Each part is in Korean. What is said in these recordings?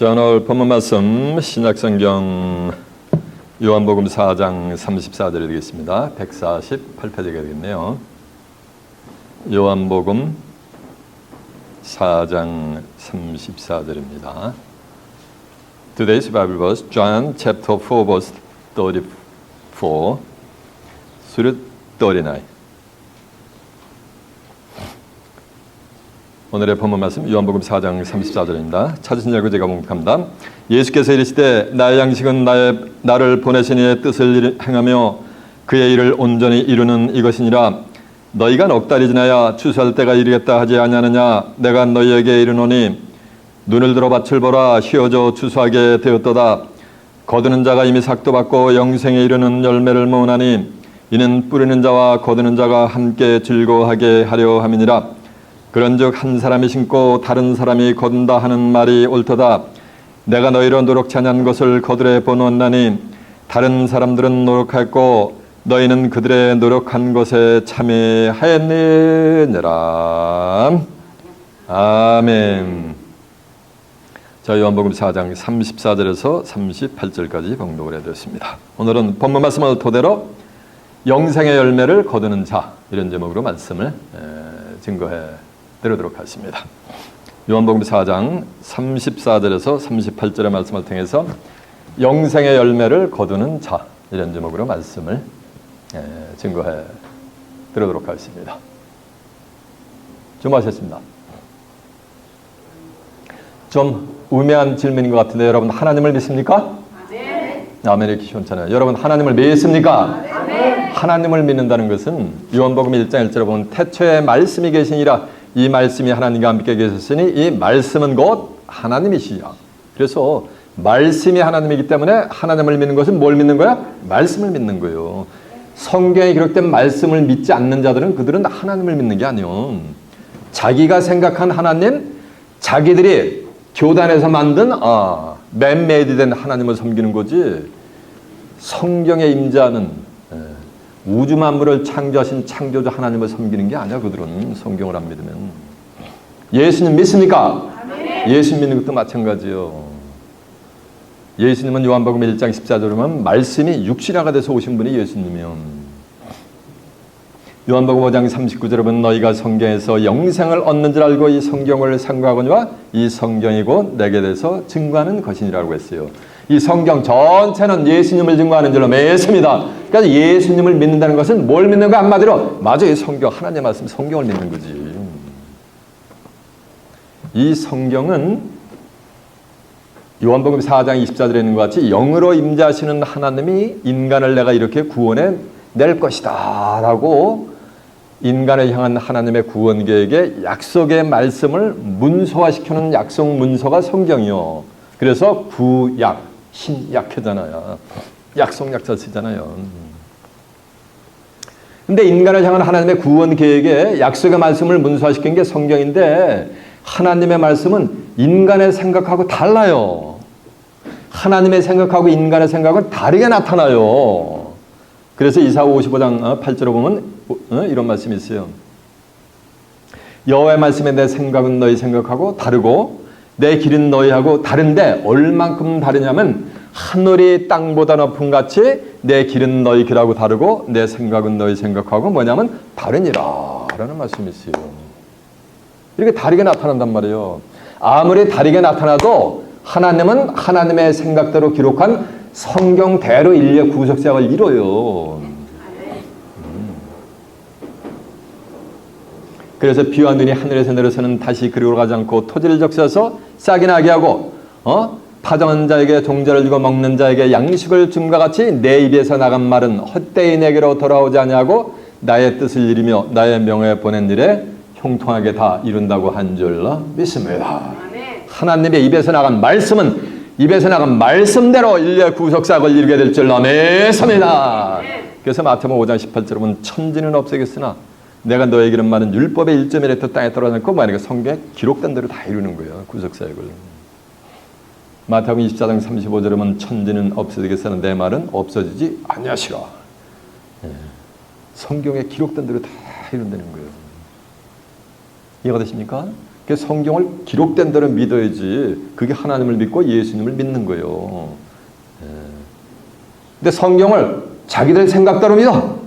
자, 오늘 본문 말씀 신약성경 요한복음 4장 34절이 되겠습니다. 148페이지가 되겠네요. 요한복음 4장 34절입니다. Today's Bible verse, John chapter 4 verse 34 through 39. 오늘의 본문 말씀 요한복음 4장 34절입니다. 찾으신 자고 제가 봉독합니다. 예수께서 이르시되 나의 양식은 나를 보내신 이의 뜻을 행하며 그의 일을 온전히 이루는 이것이니라. 너희가 넉 달이 지나야 추수할 때가 이르겠다 하지 아니하느냐. 내가 너희에게 이르노니 눈을 들어 밭을 보라. 휘어져 추수하게 되었도다. 거두는 자가 이미 삭도 받고 영생에 이르는 열매를 모으나니 이는 뿌리는 자와 거두는 자가 함께 즐거워하게 하려 함이니라. 그런즉 한 사람이 심고 다른 사람이 거둔다 하는 말이 옳도다. 내가 너희로 노력치 아니한 것을 거들에 보놓았나니 다른 사람들은 노력하였고 너희는 그들의 노력한 것에 참여하였느니라. 아멘. 자, 요한복음 4장 34절에서 38절까지 봉독을 해드렸습니다. 오늘은 본문 말씀을 토대로 영생의 열매를 거두는 자, 이런 제목으로 말씀을 증거해 드리도록 하겠습니다. 요한복음 4장 34절에서 38절의 말씀을 통해서 영생의 열매를 거두는 자, 이런 제목으로 말씀을 증거해 드리도록 하겠습니다. 주무하셨습니다. 좀 우매한 질문인 것 같은데 여러분 하나님을 믿습니까? 네. 아멘. 이렇게 시원찮아요. 여러분 하나님을 믿습니까? 네. 하나님을 믿는다는 것은 요한복음 1장 1절에 보면 태초에 말씀이 계시니라. 이 말씀이 하나님과 함께 계셨으니 이 말씀은 곧 하나님이시야. 그래서 말씀이 하나님이기 때문에 하나님을 믿는 것은 뭘 믿는 거야? 말씀을 믿는 거예요. 성경에 기록된 말씀을 믿지 않는 자들은 그들은 하나님을 믿는 게 아니에요. 자기가 생각한 하나님, 자기들이 교단에서 만든 맨메이드 된 하나님을 섬기는 거지, 성경에 임재하는 우주 만물을 창조하신 창조주 하나님을 섬기는 게 아니야. 그들은 성경을 안 믿으면. 예수님 믿습니까? 예수님 믿는 것도 마찬가지예요. 예수님은 요한복음 1장 14절에 보면 말씀이 육신화가 돼서 오신 분이 예수님이요. 요한복음 5장 39절에 보면 너희가 성경에서 영생을 얻는 줄 알고 이 성경을 상고하거니와 이 성경이 곧 내게 대해서 증거하는 것이니라고 했어요. 이 성경 전체는 예수님을 증거하는 줄로 믿습니다. 그러니까 예수님을 믿는다는 것은 뭘 믿는 가 한마디로 맞아요. 성경, 하나님의 말씀, 성경을 믿는 거지. 이 성경은 요한복음 4장 24절에 있는 것 같이 영으로 임재하시는 하나님이 인간을 내가 이렇게 구원해 낼 것이다 라고 인간을 향한 하나님의 구원 계획의 약속의 말씀을 문서화시키는 약속 문서가 성경이요. 그래서 구약, 신약하잖아요. 약속 약자 쓰잖아요. 근데 인간을 향한 하나님의 구원 계획에 약속의 말씀을 문서화시킨 게 성경인데 하나님의 말씀은 인간의 생각하고 달라요. 하나님의 생각하고 인간의 생각은 다르게 나타나요. 그래서 이사야 55장 8절에 보면 이런 말씀이 있어요. 여호와의 말씀에 내 생각은 너희 생각하고 다르고 내 길은 너희하고 다른데 얼만큼 다르냐면 하늘이 땅보다 높은 같이 내 길은 너희 길하고 다르고 내 생각은 너희 생각하고 뭐냐면 다르니라 라는 말씀이 있어요. 이렇게 다르게 나타난단 말이에요. 아무리 다르게 나타나도 하나님은 하나님의 생각대로 기록한 성경대로 인류의 구속사역을 이뤄요. 그래서 비와 눈이 하늘에서 내려서는 다시 그리로 가지 않고 토지를 적셔서 싹이 나게 하고 파정한 자에게 종자를 주고 먹는 자에게 양식을 줌과 같이 내 입에서 나간 말은 헛되이 내게로 돌아오지 아니하고 나의 뜻을 이루며 나의 명예에 보낸 일에 형통하게 다 이룬다고 한 줄로 믿습니다. 하나님의 입에서 나간 말씀은 입에서 나간 말씀대로 인류의 구속사역을 이루게 될 줄로 믿습니다. 그래서 마태복음 5장 18절에 보면 천지는 없애겠으나 내가 너에게는 많은 율법의 1.1m 땅에 떨어져 있고 만약에 성경에 기록된 대로 다 이루는 거예요. 구속사역을. 마태복음 24장 35절에 보면 천지는 없어지겠으나 내 말은 없어지지 아니하시라. 성경에 기록된 대로 다 이룬다는 거예요. 이해가 되십니까? 그 성경을 기록된 대로 믿어야지. 그게 하나님을 믿고 예수님을 믿는 거예요. 근데 성경을 자기들 생각대로 믿어.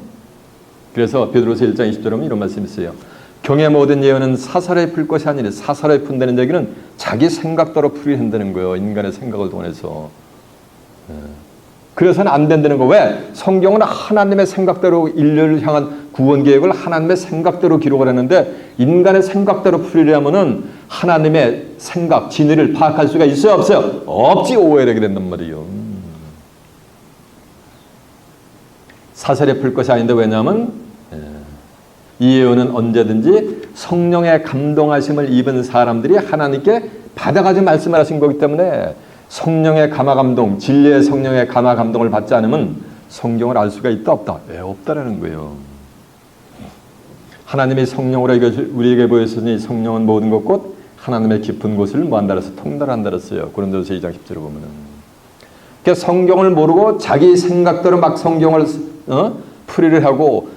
그래서 베드로서 1장 20절에 보면 이런 말씀이 있어요. 경의 모든 예언은 사설에 풀 것이 아니라 사설에 푼다는 얘기는 자기 생각대로 풀이 한다는 거예요. 인간의 생각을 통해서. 그래서는 안 된다는 거. 왜? 성경은 하나님의 생각대로 인류를 향한 구원 계획을 하나님의 생각대로 기록을 했는데 인간의 생각대로 풀이려면은 하나님의 생각, 진리를 파악할 수가 있어요? 없어요? 없지. 오해를 하게 된단 말이에요. 사설에 풀 것이 아닌데 왜냐하면 이 예언은 언제든지 성령의 감동하심을 입은 사람들이 하나님께 받아가지고 말씀을 하신 거기 때문에 성령의 감화감동, 진리의 성령의 감화감동을 받지 않으면 성경을 알 수가 있다 없다? 없다라는 거예요. 하나님이 성령으로 우리에게 보였으니 성령은 모든 것 곧 하나님의 깊은 곳을 뭐한다라서 통달한다 그랬어요. 고린도서 2장 10절에 보면은. 그러니까 성경을 모르고 자기 생각대로 막 성경을 풀이를 하고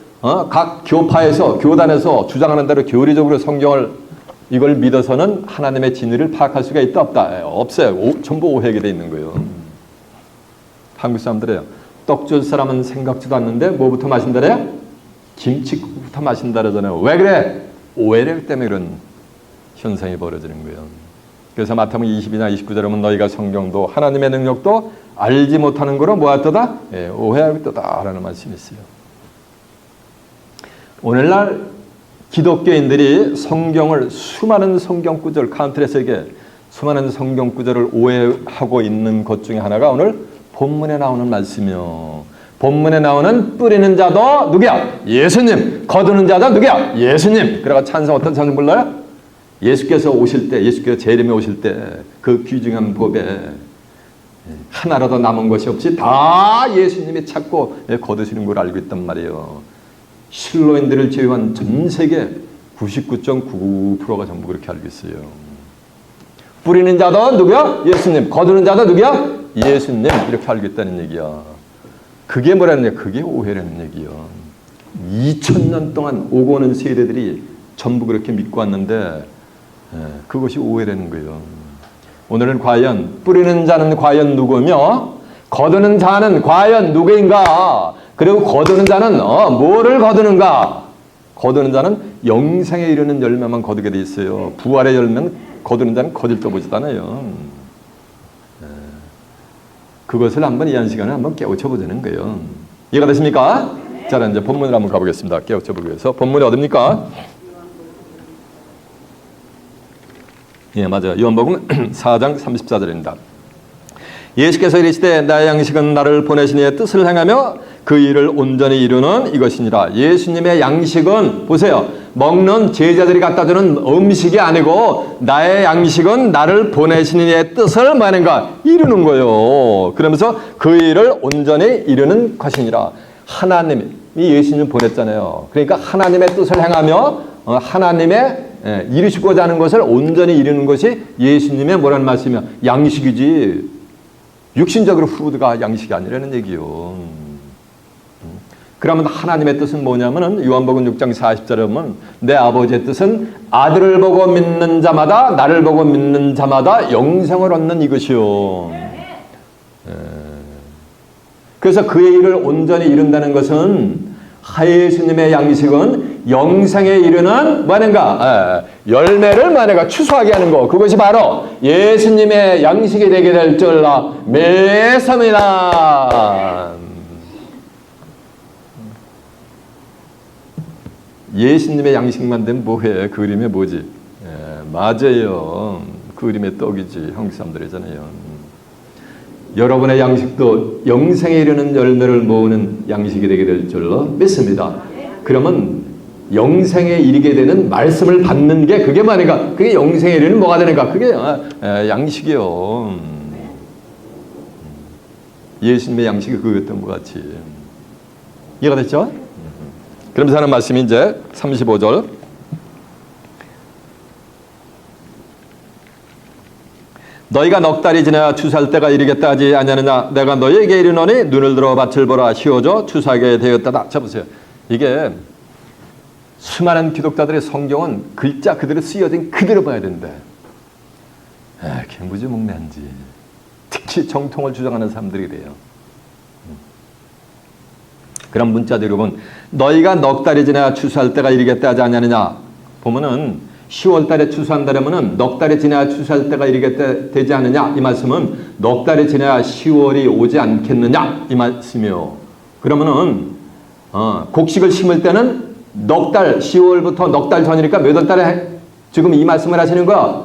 각 교파에서 교단에서 주장하는 대로 교리적으로 성경을 이걸 믿어서는 하나님의 진리를 파악할 수가 있다 없다? 없어요. 전부 오해하게 돼 있는 거예요. 한국 사람들이에요. 떡 줄 사람은 생각지도 않는데 뭐부터 마신다래요? 김치국부터 마신다 그러잖아요. 왜 그래? 오해력 때문에 그런 현상이 벌어지는 거예요. 그래서 마태복음 22장 29절에 보면 너희가 성경도 하나님의 능력도 알지 못하는 거로 뭐하다다? 오해하고 있다 라는 말씀이 있어요. 오늘날 기독교인들이 성경을 수많은 성경 구절, 카운트레스에게 수많은 성경 구절을 오해하고 있는 것 중에 하나가 오늘 본문에 나오는 말씀이요. 본문에 나오는 뿌리는 자도 누구야? 예수님. 거두는 자도 누구야? 예수님. 그래가 찬송 어떤 찬송 불러요? 예수께서 오실 때, 예수께서 재림에 오실 때 그 귀중한 법에 하나라도 남은 것이 없이 다 예수님이 찾고 거두시는 걸 알고 있단 말이에요. 실로인들을 제외한 전 세계 99.99%가 전부 그렇게 알고 있어요. 뿌리는 자도 누구야? 예수님. 거두는 자도 누구야? 예수님. 이렇게 알고 있다는 얘기야. 그게 뭐라는 얘기야? 그게 오해라는 얘기야. 2000년 동안 오고 오는 세대들이 전부 그렇게 믿고 왔는데 그것이 오해라는 거예요. 오늘은 과연 뿌리는 자는 과연 누구며 거두는 자는 과연 누구인가? 그리고 거두는 자는 뭐를 거두는가? 거두는 자는 영생에 이르는 열매만 거두게 돼 있어요. 부활의 열매는 거두는 자는 거들떠 보지도 않아요. 그것을 한번 이 한 시간에 한번 깨우쳐 보자는 거예요. 이해가 되십니까? 자, 이제 본문으로 한번 가보겠습니다. 깨우쳐 보기 위해서. 본문이 어딥니까? 예, 맞아요. 요한복음 4장 34절입니다. 예수께서 이르시되 나의 양식은 나를 보내신 이의 뜻을 행하며 그 일을 온전히 이루는 이것이니라. 예수님의 양식은 보세요. 먹는 제자들이 갖다 주는 음식이 아니고 나의 양식은 나를 보내신 이의 뜻을 뭐 하는가? 이루는 거예요. 그러면서 그 일을 온전히 이루는 것이니라. 하나님이 예수님 보냈잖아요. 그러니까 하나님의 뜻을 행하며 하나님의 이루시고자 하는 것을 온전히 이루는 것이 예수님의 뭐라는 말씀이야? 양식이지. 육신적으로 후드가 양식이 아니라는 얘기요. 그러면 하나님의 뜻은 뭐냐면은 요한복음 6장 40절에 보면 내 아버지의 뜻은 아들을 보고 믿는 자마다 나를 보고 믿는 자마다 영생을 얻는 이것이요. 그래서 그의 일을 온전히 이룬다는 것은 예수님의 양식은 영생에 이르는 뭐하는가? 열매를 뭐하는가? 추수하게 하는 거. 그것이 바로 예수님의 양식이 되게 될 줄로 믿습니다. 예수님의 양식만 되면 뭐해? 그 그림이 뭐지? 맞아요. 그 그림의 떡이지. 한국 사람들이잖아요. 여러분의 양식도 영생에 이르는 열매를 모으는 양식이 되게 될 줄로 믿습니다. 그러면 영생에 이르게 되는 말씀을 받는 게 그게 뭐니까? 그게 영생에 이르는 뭐가 되는가? 그게 양식이요. 예수님의 양식이 그거였던 것 같이. 이해가 됐죠? 그러면서 하는 말씀이 이제 35절. 너희가 넉 달이 지나야 추수할 때가 이르겠다 하지 아니하느냐. 내가 너희에게 이르노니 눈을 들어 밭을 보라. 씌워져 추수하게 되었다다. 자 보세요. 이게 수많은 기독자들의 성경은 글자 그대로 쓰여진 그대로 봐야 된대. 무지몽매한지. 특히 정통을 주장하는 사람들이 돼요. 그런 문자들 여러분, 너희가 넉 달이 지나야 추수할 때가 이르겠다 하지 않느냐. 보면은 10월 달에 추수한다면은 넉 달이 지나야 추수할 때가 이르겠다 되지 않느냐. 이 말씀은 넉 달이 지나야 10월이 오지 않겠느냐. 이 말씀이요. 그러면은 곡식을 심을 때는 넉 달, 10월부터 넉 달 전이니까 몇 월 달에 지금 이 말씀을 하시는 거야?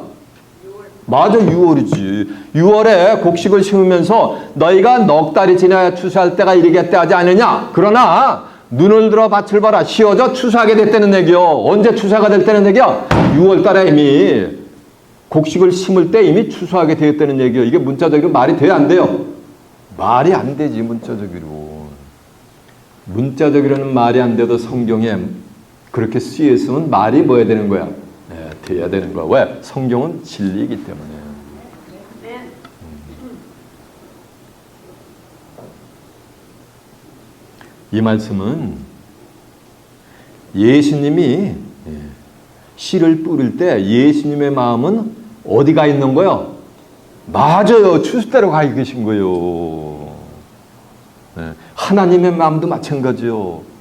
맞아, 6월이지. 6월에 곡식을 심으면서 너희가 넉 달이 지나야 추수할 때가 이르겠다 하지 않느냐. 그러나 눈을 들어 밭을 봐라. 쉬어져 추수하게 됐다는 얘기요. 언제 추수가 될 때는 얘기야? 6월 달에 이미 곡식을 심을 때 이미 추수하게 되었다는 얘기요. 이게 문자적으로 말이 돼야 안 돼요? 말이 안 되지, 문자적으로. 문자적으로는 말이 안 돼도 성경에 그렇게 쓰여 있으면 말이 뭐야 되는 거야? 돼야 되는 거야. 왜? 성경은 진리이기 때문에. 이 말씀은 예수님이 씨를 뿌릴 때 예수님의 마음은 어디가 있는 거요? 맞아요. 추수대로 가 계신 거예요. 하나님의 마음도 마찬가지요.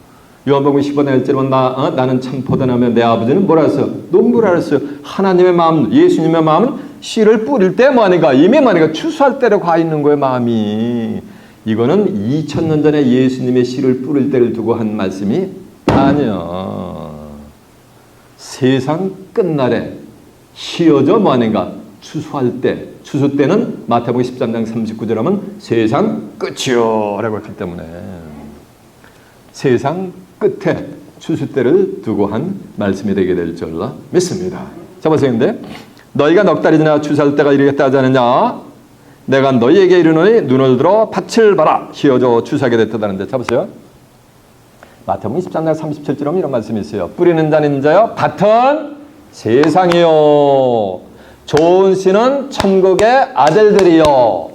요한복음 15장 1절은 나는 참 포도나며 내 아버지는 뭐라 했어요? 농부라 했어요. 하나님의 마음, 예수님의 마음은 씨를 뿌릴 때 뭐하니까 이미 뭐하니까 추수할 때로 가 있는 거예요. 마음이. 이거는 2000년 전에 예수님의 씨를 뿌릴 때를 두고 한 말씀이 아니야. 세상 끝날에 쉬어져 뭐하는가? 추수할 때. 추수 때는 마태복음 13장 39절 하면 세상 끝이요 라고 했기 때문에 세상 끝에 추수 때를 두고 한 말씀이 되게 될 줄로 믿습니다. 자 보세요. 근데 너희가 넉 달이 지나 추수할 때가 이르겠다 하지 않느냐. 내가 너희에게 이르노니 눈을 들어 밭을 봐라. 쉬어져 추수하게 됐다는데 자 보세요. 마태복음 13장 37절 하면 이런 말씀이 있어요. 뿌리는 자는 자요 밭은 세상이요 좋은 씨는 천국의 아들들이요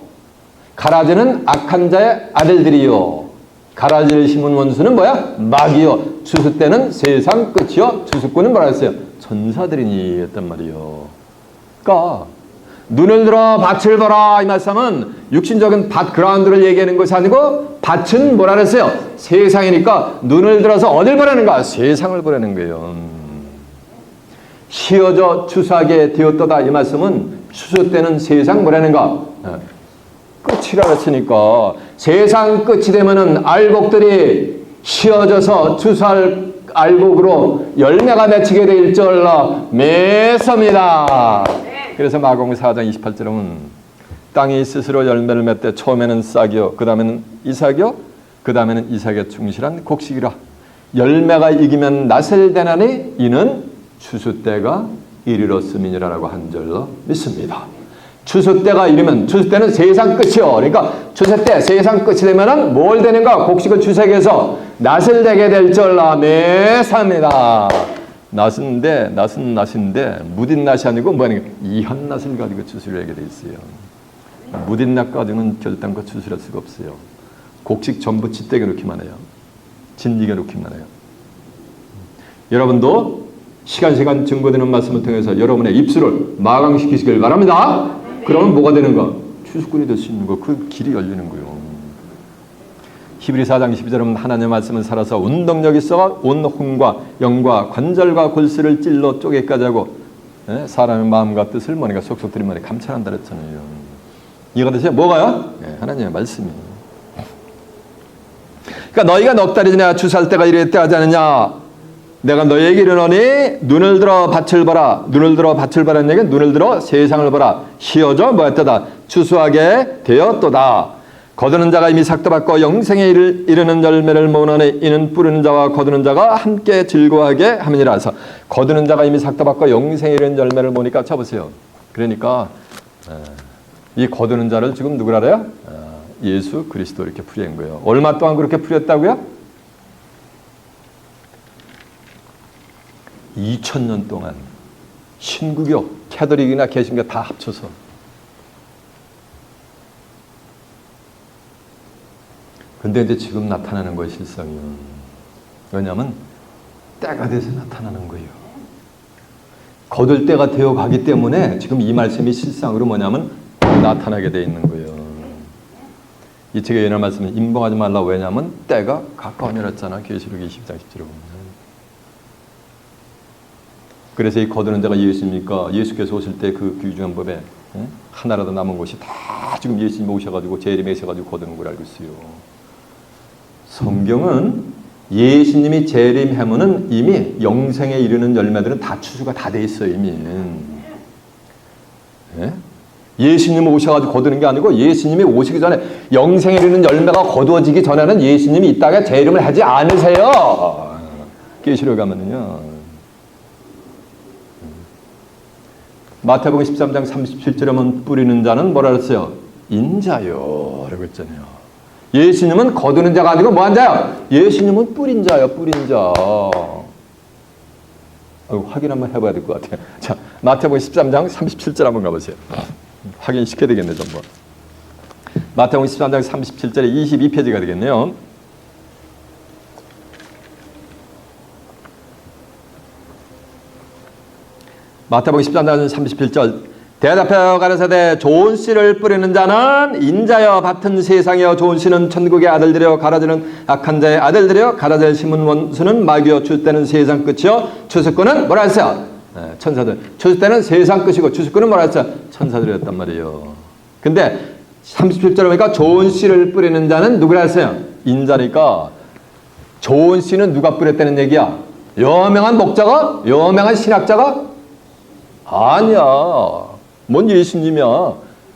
가라지는 악한 자의 아들들이요 가라지를 심은 원수는 뭐야? 마귀요 추수 때는 세상 끝이요 추수꾼은 뭐라 했어요? 천사들이니 했단 말이요. 그러니까 눈을 들어 밭을 보라 이 말씀은 육신적인 밭 그라운드를 얘기하는 것이 아니고 밭은 뭐라 그랬어요? 세상이니까 눈을 들어서 어딜 보라는가? 세상을 보라는 거예요. 쉬어져 추수하게 되었도다 이 말씀은 추수 때는 세상 뭐라는가? 끝이라 했으니까 세상 끝이 되면은 알곡들이 쉬어져서 추수할 알곡으로 열매가 맺히게 될 줄로 믿습니다. 그래서 마가복음 4장 28절은 땅이 스스로 열매를 맺되 처음에는 싹이요 그 다음에는 이삭이요 그 다음에는 이삭의 충실한 곡식이라 열매가 익으면 낫을 되나니 이는 추수 때가 이르렀음이니라라고 한 줄로 믿습니다. 추수 때가 이르면 추수 때는 세상 끝이요. 그러니까 추수 때 세상 끝이 되면은 뭘 되는가? 곡식을 추수해서 낫을 되게 될 줄로 믿습니다. 낫은 낫인데 무딘 낫이 아니고 뭐냐 이한 낫을 가지고 추수를 하게 돼 있어요. 무딘 낫 가지고는 결단코 추수할 수가 없어요. 곡식 전부 짓대게 놓기만 해요. 진지게 놓기만 해요. 여러분도 시간 증거되는 말씀을 통해서 여러분의 입술을 마감시키시길 바랍니다. 그러면 뭐가 되는가? 추수꾼이 될 수 있는 거, 그 길이 열리는 거예요. 히브리서 4장 12절은 하나님의 말씀은 살아서 운동력이 있어 온 혼과 영과 관절과 골수를 찔러 쪼개까지 하고 사람의 마음과 뜻을 뭐니까 속속 들이면 감찰한다 그랬잖아요. 이해가 되세요? 뭐가요? 하나님의 말씀이. 그러니까 너희가 넉 달이 지나 추수할 때가 이르겠다 하지 않느냐. 내가 너희에게 이르노니 눈을 들어 밭을 봐라. 눈을 들어 밭을 봐라는 얘기는 눈을 들어 세상을 봐라. 쉬어져 뭐였다? 추수하게 되었도다. 거두는 자가 이미 삭도 받고 영생에 이르는 열매를 모으노니 이는 뿌리는 자와 거두는 자가 함께 즐거워하게 함이니라서 거두는 자가 이미 삭도 받고 영생에 이르는 열매를 모으니까 쳐보세요. 그러니까 이 거두는 자를 지금 누구라 그래요? 예수 그리스도 이렇게 풀이한 거예요. 얼마 동안 그렇게 풀렸다고요? 2000년 동안 신구교, 캐톨릭이나 개신교 다 합쳐서 근데 이제 지금 나타나는 것이 실상이요. 왜냐하면 때가 돼서 나타나는 거예요. 거둘 때가 되어 가기 때문에 지금 이 말씀이 실상으로 뭐냐면 나타나게 돼 있는 거예요. 이 책에 예언의 말씀은 임봉하지 말라. 왜냐하면 때가 가까우니라 했잖아. 계시록 20장 10절에 보면. 그래서 이 거두는 자가 예수입니까? 예수께서 오실 때 그 귀중한 법에 하나라도 남은 것이 다 지금 예수님이 오셔가지고 재림에 오셔가지고 거두는 걸 알고 있어요. 성경은 예수님이 재림하면은 이미 영생에 이르는 열매들은 다 추수가 다 돼 있어요. 이미. 예? 예수님이 오셔가지고 거두는 게 아니고 예수님이 오시기 전에 영생에 이르는 열매가 거두어지기 전에는 예수님이 이 땅에 재림을 하지 않으세요. 계시록 가면은요. 마태복음 13장 37절에 보면 뿌리는 자는 뭐라 그랬어요? 인자요 라고 했잖아요. 예수님은 거두는 자가 아니고 뭐한 자요? 예수님은 뿌린 자요. 뿌린 자. 확인 한번 해봐야 될 것 같아요. 자, 마태복음 13장 37절 한번 가보세요. 확인시켜야 되겠네, 전부. 마태복음 13장 37절에 22페이지가 되겠네요. 마태복음 13장 37절 대답하여 가라사대 좋은 씨를 뿌리는 자는 인자여 밭은 세상이여 좋은 씨는 천국의 아들들이여 가라지는 악한 자의 아들들이여 가라지를 심은 원수는 마귀여 추수때는 세상 끝이여 추수꾼은 뭐라 했어요? 천사들. 추수때는 세상 끝이고 추수꾼은 뭐라 했어요? 천사들이었단 말이에요. 근데 37절에 보니까 좋은 씨를 뿌리는 자는 누구라 했어요? 인자니까 좋은 씨는 누가 뿌렸다는 얘기야? 여명한 목자가? 여명한 신학자가? 아니야. 뭔 예수님이야.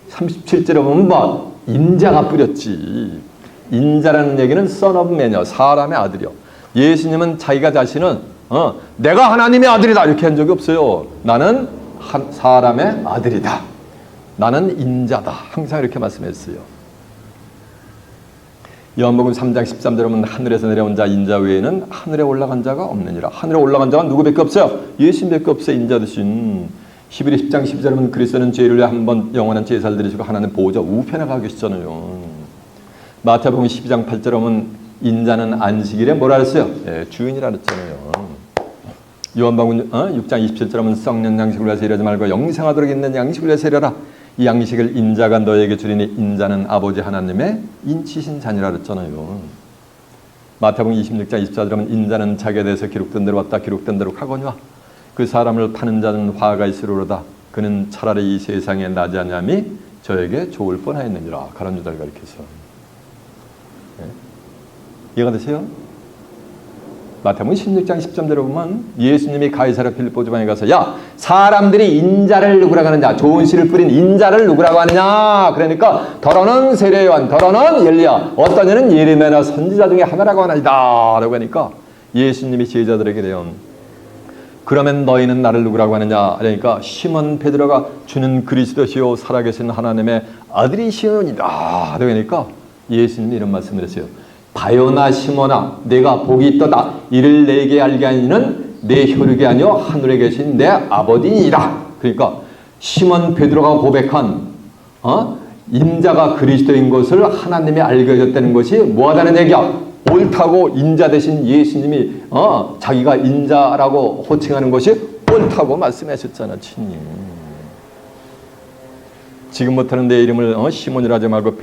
37절에 보면 뭐 인자가 뿌렸지. 인자라는 얘기는 son of man이요. 사람의 아들이요. 예수님은 자기가 자신은 내가 하나님의 아들이다 이렇게 한 적이 없어요. 나는 사람의 아들이다. 나는 인자다. 항상 이렇게 말씀했어요. 요한복음 3장 13절에 보면 하늘에서 내려온 자 인자 외에는 하늘에 올라간 자가 없느니라. 하늘에 올라간 자가 누구밖에 없어요? 예수님밖에 없어요. 인자 대신. 히브리 10장 12절에 보면 그리스도는 죄를 위해 한번 영원한 제사를 드리시고 하나님 보호자 우편에 가 계시잖아요. 마태복음 12장 8절에 보면 인자는 안식일에 뭐라 그랬어요? 주인이라 그랬잖아요. 요한복음 6장 27절에 보면 썩는 양식을 위해서 일하지 말고 영생하도록 있는 양식을 위해서 일하라. 이 양식을 인자가 너에게 주리니 인자는 아버지 하나님의 인치신 자니라 그랬잖아요. 마태복음 26장 24절에 보면 인자는 자기에 대해서 기록된 대로 왔다 기록된 대로 가거니와 그 사람을 파는 자는 화가 있으리로다. 그는 차라리 이 세상에 나지 아니함이 저에게 좋을 뻔하였느니라. 가론 유다를 가리켜서. 이해가 되세요? 마태복음 16장 10절에 보면 예수님이 가이사랴 빌립보 지방에 가서 야 사람들이 인자를 누구라고 하느냐 좋은 씨를 뿌린 인자를 누구라고 하느냐 그러니까 더러는 세례 요한 더러는 엘리야 어떤 이는 예레미야나 선지자 중에 하나라고 하나이다 라고 하니까 예수님이 제자들에게 대한 그러면 너희는 나를 누구라고 하느냐 그러니까 시몬 베드로가 주는 그리스도시요 살아계신 하나님의 아들이시오니라 그러니까 예수님이 이런 말씀을 했어요. 바요나 시몬아 내가 복이 있도다 이를 내게 알게 하니는 내 혈육이 아니요 하늘에 계신 내 아버지니라. 그러니까 시몬 베드로가 고백한 인자가 그리스도인 것을 하나님이 알게 해줬다는 것이 뭐하다는 얘기야? 옳다고 인자 대신 예수님이 자기가 인자라고 호칭하는 것이 옳다고 말씀하셨잖아. 친히 지금부터는 내 이름을 시몬이라 하지 말고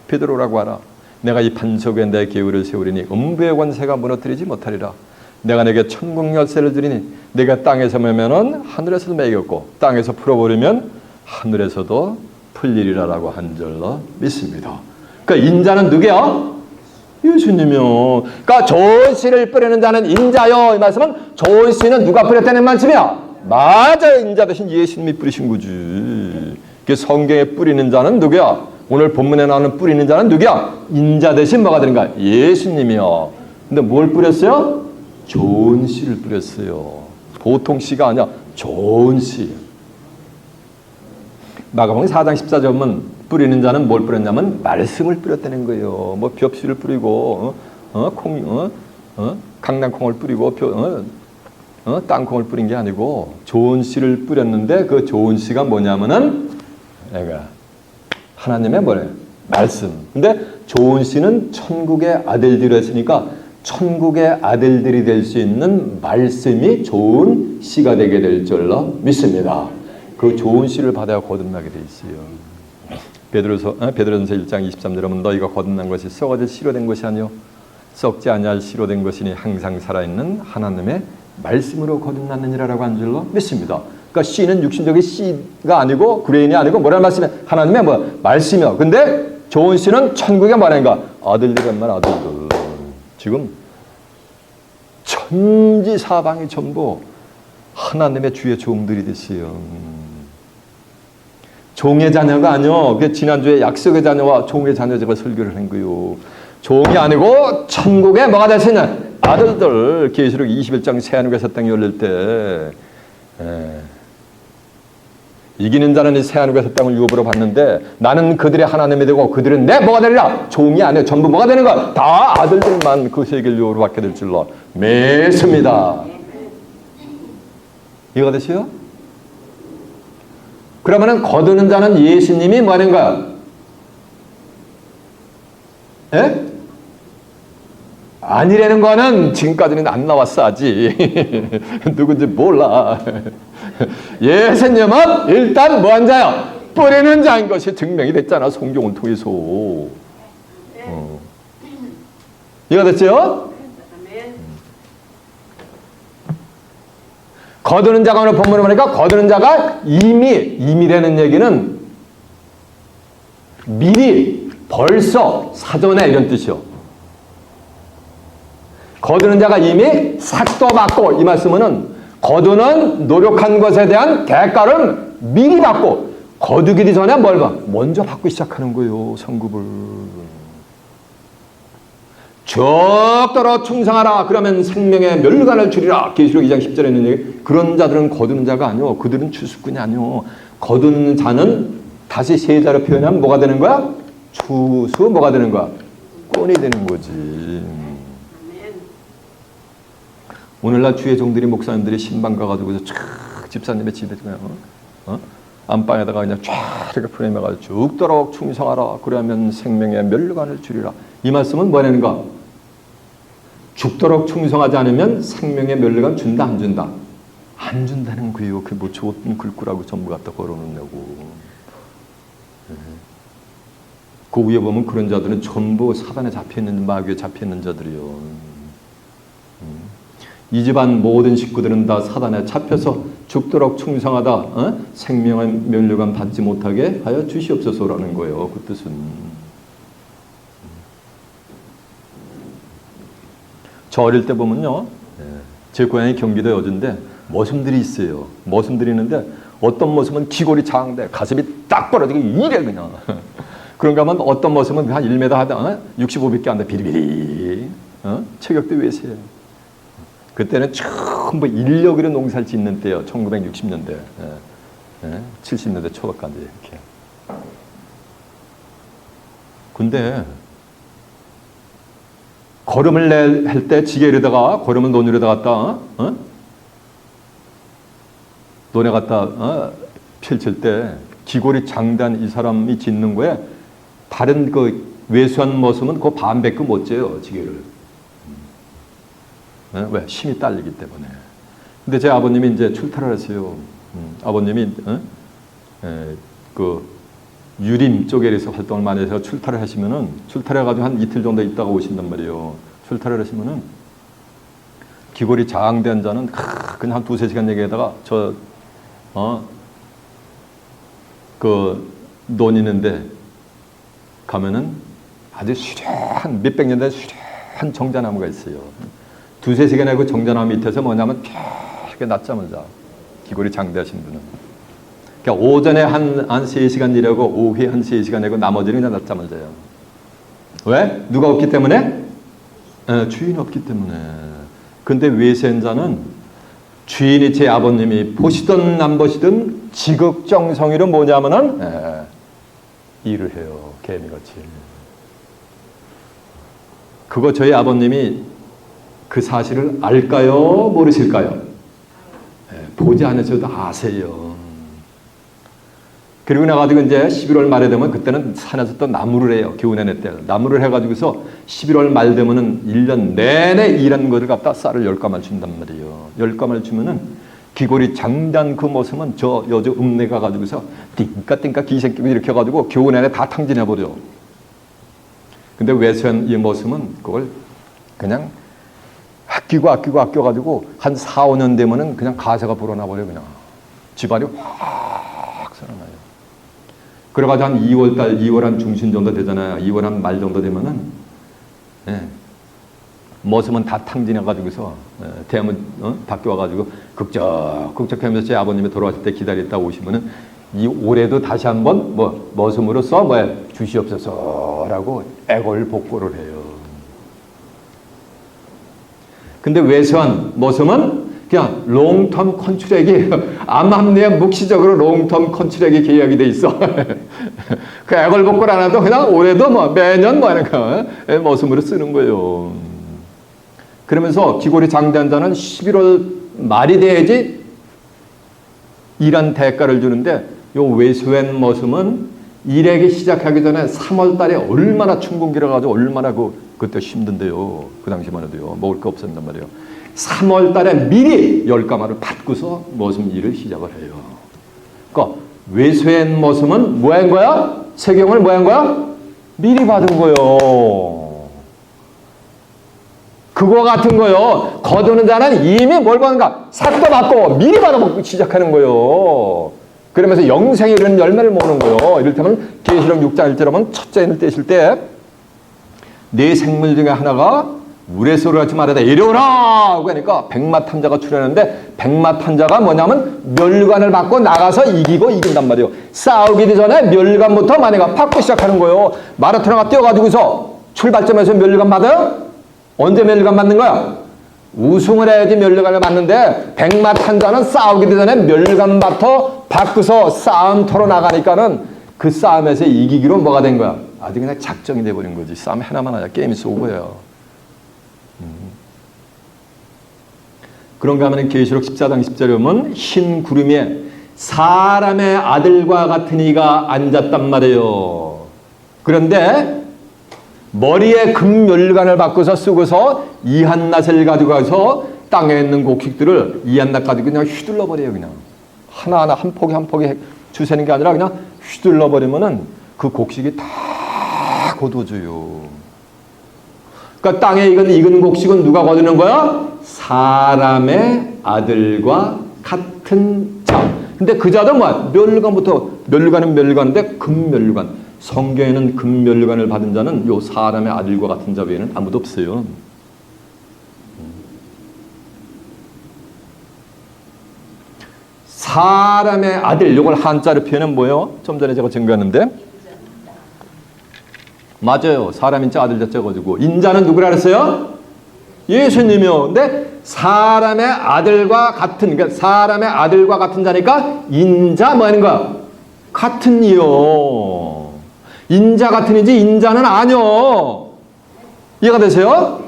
베드로라고 하라. 내가 이 반석 위에 내 계율을 세우리니 음부의 권세가 무너뜨리지 못하리라. 내가 내게 천국 열쇠를 주리니 내가 땅에서 매면은 하늘에서도 매겼고 땅에서 풀어버리면 하늘에서도 풀리리라라고 한 줄로 믿습니다. 그러니까 인자는 누구야? 예수님이요. 그러니까 좋은 씨를 뿌리는 자는 인자요. 이 말씀은 좋은 씨는 누가 뿌렸다는 말씀이야? 맞아요. 인자 대신 예수님이 뿌리신 거지. 그 성경에 뿌리는 자는 누구야? 오늘 본문에 나오는 뿌리는 자는 누구야? 인자 대신 뭐가 되는가? 예수님이요. 근데 뭘 뿌렸어요? 좋은 씨를 뿌렸어요. 보통 씨가 아니야. 좋은 씨. 마가복음 4장 14절 보면 뿌리는 자는 뭘 뿌렸냐면 말씀을 뿌렸다는 거예요. 뭐 벽씨를 뿌리고 강낭콩을 뿌리고 땅콩을 뿌린 게 아니고 좋은 씨를 뿌렸는데 그 좋은 씨가 뭐냐면은 내가 하나님의 뭐래? 말씀. 근데 좋은 씨는 천국의 아들들이라 했으니까 천국의 아들들이 될 수 있는 말씀이 좋은 씨가 되게 될 줄로 믿습니다. 그 좋은 씨를 받아야 거듭나게 돼 있어요. 베드로전서 1장 23절 보면 너희가 거듭난 것이 썩어질 씨로 된 것이 아니요 썩지 아니할 씨로 된 것이니 항상 살아있는 하나님의 말씀으로 거듭났느니라라고 한 줄로 믿습니다. 그러니까 씨는 육신적인 씨가 아니고 그레인이 아니고 뭐라는 말씀이야? 하나님의 말씀이요. 근데 좋은 씨는 천국의 말인가? 아들들이란 말 아들들. 지금 천지 사방이 전부 하나님의 주의 종들이 됐어요. 종의 자녀가 아니요. 지난주에 약속의 자녀와 종의 자녀 제가 설교를 한 거요. 종이 아니고 천국에 뭐가 될 수 있는 아들들. 계시록 21장 새하늘과 새 땅이 열릴 때 이기는 자는 이 새하늘과 새 땅을 유업으로 받는데 나는 그들의 하나님이 되고 그들은 내 뭐가 되리라. 종이 아니에요. 전부 뭐가 되는 거야. 다 아들들만 그 세계를 유업으로 받게 될 줄로 믿습니다. 이해가 되시요? 그러면은 거두는 자는 예수님이 뭐 하는 거야? 예? 아니라는 거는 지금까지는 안 나왔어 아직. 누군지 몰라. 예수님은 일단 뭐한 자야? 뿌리는 자인 것이 증명이 됐잖아. 성경을 통해서. 이해가 됐죠? 거두는 자가 오늘 본문을 보니까 거두는 자가 이미라는 얘기는 미리 벌써 사전에 이런 뜻이요. 거두는 자가 이미 삭도 받고 이 말씀은 거두는 노력한 것에 대한 대가를 미리 받고 거두기 전에 뭘 봐? 먼저 받고 시작하는 거예요. 성급을. 적도록 충성하라. 그러면 생명의 멸관을 주리라. 계시록 2장 10절에 있는 얘기. 그런 자들은 거두는 자가 아니오. 그들은 추수꾼이 아니오. 거두는 자는 다시 세 자로 표현하면 뭐가 되는 거야? 추수 뭐가 되는 거야? 꾼이 되는 거지. 오늘날 주의 종들이 목사님들이 신방 가가지고 집사님의 집에 그냥 안방에다가 그냥 쫙 이렇게 프레임해가지고 죽도록 충성하라. 그러면 생명의 멸관을 주리라. 이 말씀은 뭐냐는가? 죽도록 충성하지 않으면 생명의 멸관 준다 안 준다? 안 준다는 거예요. 그게 뭐 좋은 글귀라고 전부 갖다 걸어놓냐고. 그 위에 보면 그런 자들은 전부 사단에 잡혀있는 마귀에 잡혀있는 자들이요. 이 집안 모든 식구들은 다 사단에 잡혀서 죽도록 충성하다. 생명의 멸류관 받지 못하게 하여 주시옵소서라는 거예요. 그 뜻은. 저 어릴 때 보면요. 제 고향이 경기도 여주인데 머슴들이 있어요. 머슴들이 있는데 어떤 머슴은 귀골이 장대 가슴이 딱 벌어지고 이래 그냥. 그런가 하면 어떤 머슴은 한 1m 하다 65밖에 안 돼. 비리비리. 체격도 외세요. 그때는 전부 인력으로 농사를 짓는 때요. 1960년대. 70년대 초반까지 이렇게. 근데 걸음을 할 때 지게에다가 걸음을 논으로다 갖다 논에 갖다 펼칠 때 기골이 장단 이 사람이 짓는 거에 다른 그 외수한 모습은 그 반밖에 못 재요. 지게를. 왜? 힘이 딸리기 때문에. 근데 제 아버님이 이제 출타를 했어요. 아버님이 그 유림 쪽에서 활동을 많이 해서 출타를 하시면은 출타해가지고 한 이틀 정도 있다가 오신단 말이에요. 출타를 하시면은 기골이 장대한 자는 그냥 한 2-3시간 얘기하다가 그 논 있는데 가면은 아주 수려한 몇백 년 된 수려한 정자나무가 있어요. 2-3시간에 그 정자나무 밑에서 뭐냐면 이렇게 낮잠을 자. 기골이 장대하신 분은. 그러니까 오전에 한 3시간 일하고 오후에 한 3시간 하고 나머지는 그냥 낮잠을 자요. 왜? 누가 없기 때문에? 주인이 없기 때문에. 근데 외세자는 주인이 제 아버님이 보시든 안 보시든 지극정성으로 뭐냐면은 일을 해요. 개미같이. 그거 저희 아버님이 그 사실을 알까요? 모르실까요? 보지 않으셔도 아세요. 그리고 나가지고 이제 11월 말에 되면 그때는 산에서 또 나무를 해요. 겨우내내 때. 나무를 해가지고서 11월 말 되면은 1년 내내 일한 거를 갖다 쌀을 10가마를 준단 말이에요. 10가마를 주면은 귀골이 장단 그 모습은 저 여주 읍내 가가지고서 띵까띵까 기생끼고 이렇게 해가지고 겨우내내 다 탕진해버려. 근데 외소한 이 모습은 그걸 그냥 아껴가지고 한 4, 5년 되면은 그냥 가세가 불어나버려. 그냥 집안이 확 살아나요. 그래가지고 한 2월달, 2월 한 중순 정도 되잖아요. 2월 한 말 정도 되면은, 모습은 다 탕진해가지고서, 대문, 밖에 와가지고, 극적하면서 제 아버님이 돌아가실 때 기다렸다 오시면은, 이 올해도 다시 한번, 모습으로서, 주시옵소서라고 애걸복고를 해요. 근데 외소한 모습은 그냥 롱텀 컨트랙이 암암리에 묵시적으로 롱텀 컨트랙이 계약이 돼 있어. 그 애걸복걸 안 해도 그냥 올해도 매년 하는 거 모습으로 쓰는 거예요. 그러면서 귀골이 장대한 자는 11월 말이 돼야지 일한 대가를 주는데 요 외소한 모습은 일하기 시작하기 전에 3월 달에 얼마나 춘궁기라 가지고 얼마나 그때 힘든데요. 그 당시만 해도요. 먹을 거 없었단 말이에요. 3월 달에 미리 10가마를 받고서 모습 일을 시작을 해요. 그러니까 외소한 모습은 뭐 한 거야? 세경을 뭐 한 거야? 미리 받은 거요. 그거 같은 거요. 거두는 자는 이미 뭘 받는가? 삭도 받고 미리 받아먹기 시작하는 거요. 그러면서 영생에 이런 열매를 모으는 거요. 이를테면 계시록 6장 1절에 보면 첫째 인을 떼실 때 네 생물 중에 하나가 우레소리 같이 말하다 이리오라 하니까 백마탄자가 출현하는데 백마탄자가 뭐냐면 멸관을 받고 나가서 이기고 이긴단 말이에요. 싸우기 전에 멸관부터 만약에 받고 시작하는 거예요. 마라토너가 뛰어가지고서 출발점에서 멸관 받아요? 언제 멸관 받는 거야? 우승을 해야지 멸관을 받는데 백마탄자는 싸우기 전에 멸관부터 받고서 싸움터로 나가니까는 그 싸움에서 이기기로 뭐가 된 거야? 아주 그냥 작정이 돼버린 거지. 싸움 하나만 하자. 게임이 오버예요. 그런가 하면 계시록 14장 10절에 보면 흰 구름에 사람의 아들과 같은 이가 앉았단 말이에요. 그런데 머리에 금멸관을 바꿔서 쓰고서 이한낫을 가지고 가서 땅에 있는 곡식들을 이한낫 가지고 그냥 휘둘러 버려요. 그냥 하나하나 한 포기 한 포기 주세는 게 아니라 그냥 휘둘러 버리면은 그 곡식이 다 거둬져요. 그러니까 땅에 익은 곡식은 누가 거두는 거야? 사람의 아들과 같은 자. 근데 그 자도 멸관부터 멸관은 멸관인데 금멸관. 성경에는 금멸관을 받은 자는 요 사람의 아들과 같은 자 외에는 아무도 없어요. 사람의 아들, 요걸 한자로 표현은 뭐예요? 좀 전에 제가 증거했는데 맞아요. 사람 인자 아들 자자 가지고 인자는 누구라 그랬어요? 예수님이요. 근데 사람의 아들과 같은, 그러니까 사람의 아들과 같은 자니까 인자 뭐 하는 거야? 같은 이요. 인자 같은 이지 인자는 아니요. 이해가 되세요?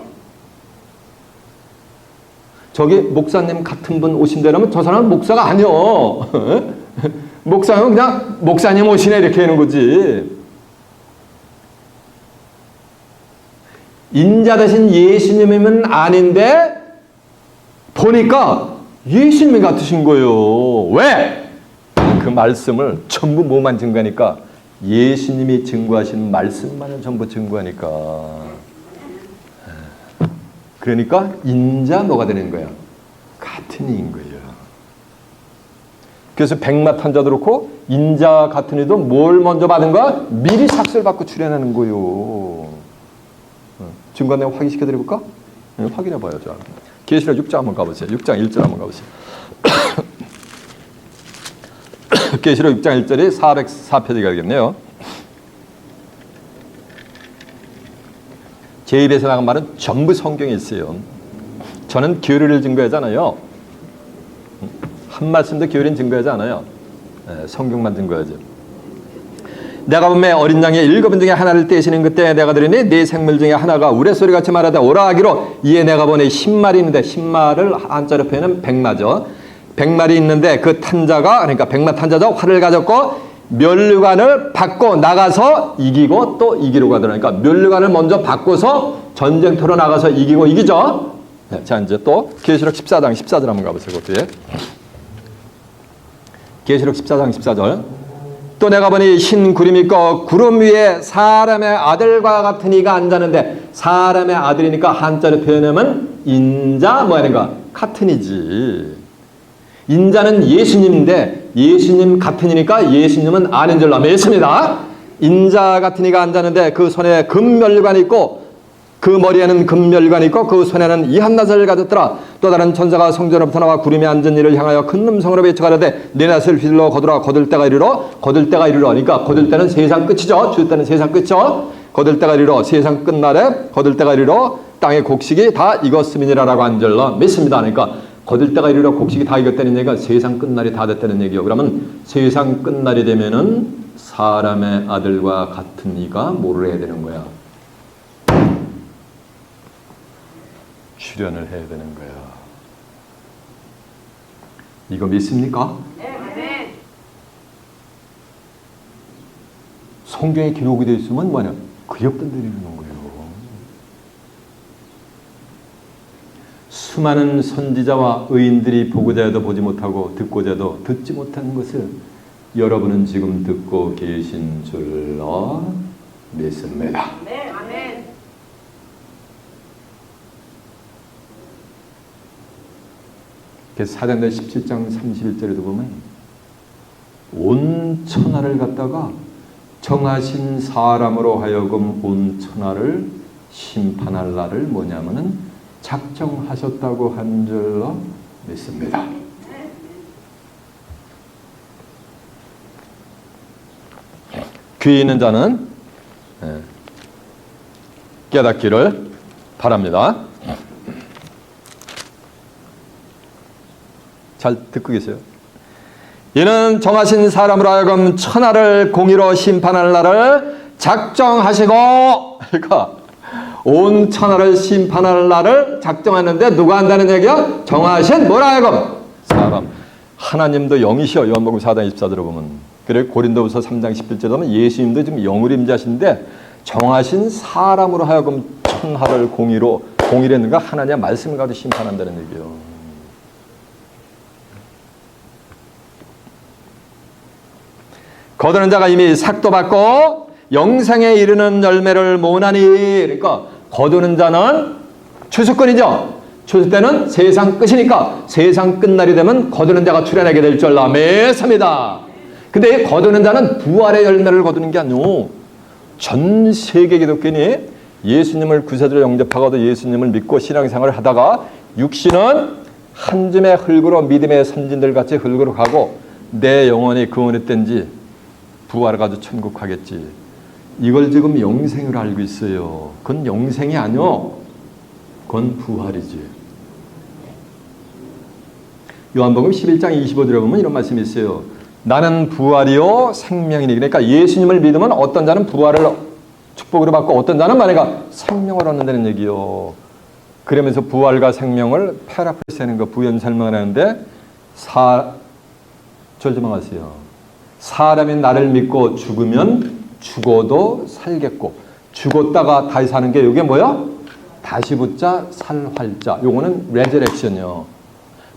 저기 목사님 같은 분 오신다면 저 사람은 목사가 아니요. 목사는 그냥 목사님 오시네 이렇게 하는 거지. 인자 대신 예수님이면 아닌데 보니까 예수님이 같으신 거예요. 왜? 그 말씀을 전부 뭐만 증거하니까 예수님이 증거하신 말씀만을 전부 증거하니까. 그러니까 인자 뭐가 되는 거야? 같은 이인 거예요. 그래서 백마탄자도 그렇고 인자 같은 이도 뭘 먼저 받은 거야? 미리 삭슬 받고 출연하는 거요. 증거 내용 확인시켜 드려볼까? 확인해 봐야죠. 계시록 6장 한번 가보세요. 6장 1절 한번 가보세요. 계시록 6장 1절이 404페이지가 되겠네요. 제 입에서 나간 말은 전부 성경에 있어요. 저는 교리를 증거하잖아요. 한 말씀도 교리는 증거하지 않아요. 성경만 증거하죠. 내가 보매 어린 양의 7분 중에 하나를 떼시는 그때 내가 들으니 네 생물 중에 하나가 우레소리같이 말하다 오라 하기로 이에 내가 보니 10마리 있는데 10마를 한자로 표현하면 백마죠. 백마리 있는데 그 탄자가 그러니까 백마 탄자죠. 활을 가졌고 면류관을 받고 나가서 이기고 또 이기려고 하더라니까 면류관을 먼저 받고서 전쟁터로 나가서 이기고 이기죠. 네, 자 이제 또 계시록 14절 한번 가보세요. 그때 계시록 14장 14절 또 내가 보니 흰 구름이 있고 구름 위에 사람의 아들과 같은 이가 앉았는데 사람의 아들이니까 한자로 표현하면 인자 뭐 하는가 같은 이지. 인자는 예수님인데 예수님 같은 이니까 예수님은 아는 줄로 믿습니다. 인자 같은 이가 앉았는데 그 손에 금면류관이 있고 그 머리에는 금면류관이 있고 그 손에는 이한나사를 가졌더라. 또 다른 천사가 성전으로부터 나와 구름에 앉은 이를 향하여 큰 음성으로 외쳐가라되 네 낫을 휘둘러 거두라. 거둘 때가 이르러 그러니까 거둘 때는 세상 끝이죠. 줄 때는 세상 끝이죠. 거둘 때가 이르러 세상 끝날에 거둘 때가 이르러 땅의 곡식이 다 익었음이니라라고 한 줄로 믿습니다. 그러니까 거둘 때가 이르러 곡식이 다 익었다는 얘기가 세상 끝날이 다 됐다는 얘기요. 그러면 세상 끝날이 되면은 사람의 아들과 같은 이가 뭐를 해야 되는 거야? 출현을 해야 되는 거야. 이거 믿습니까? 네. 성경에 기록이 되어 있으면 뭐냐? 그 옆던 내리는 거예요. 수많은 선지자와 의인들이 보고자 해도 보지 못하고 듣고자 해도 듣지 못하는 것을 여러분은 지금 듣고 계신 줄로 믿습니다. 네, 아멘. 그래서 사도행전 17장 31절에도 보면 온 천하를 갖다가 정하신 사람으로 하여금 온 천하를 심판할 날을 뭐냐면은 작정하셨다고 한 줄로 믿습니다. 귀 있는 자는 깨닫기를 바랍니다. 잘 듣고 계세요? 이는 정하신 사람으로 하여금 천하를 공의로 심판할 날을 작정하시고 그러니까 온 천하를 심판할 날을 작정했는데 누가 한다는 얘기야? 정하신 뭐라 하여금 사람. 하나님도 영이시여. 요한복음 4장 24절에 보면 그래 고린도후서 3장 11절에 보면 예수님도 지금 영으로 임재하신데 정하신 사람으로 하여금 천하를 공의했는가 하나님의 말씀을 가지고 심판한다는 얘기예요. 거두는 자가 이미 삭도 받고 영생에 이르는 열매를 모으나니 그러니까 거두는 자는 추수꾼이죠. 추수 때는 세상 끝이니까 세상 끝날이 되면 거두는 자가 출현하게 될 줄로 믿습니다. 근데 이 거두는 자는 부활의 열매를 거두는 게 아니오. 전 세계 기독교인이 예수님을 구세주로 영접하고도 예수님을 믿고 신앙생활을 하다가 육신은 한 줌의 흙으로 믿음의 선진들 같이 흙으로 가고 내 영혼이 그 어느 때인지 부활을 가지고 천국 가겠지. 이걸 지금 영생으로 알고 있어요. 그건 영생이 아니요. 그건 부활이지. 요한복음 11장 25절에 보면 이런 말씀이 있어요. 나는 부활이요 생명이니. 그러니까 예수님을 믿으면 어떤 자는 부활을 축복으로 받고 어떤 자는 만약에 생명을 얻는다는 얘기요. 그러면서 부활과 생명을 패라프리스하는 거 부연 설명을 하는데 절조망하세요. 사람이 나를 믿고 죽으면 죽어도 살겠고 죽었다가 다시 사는 게 이게 뭐야? 다시 붙자 살 활자. 요거는 레저렉션이요.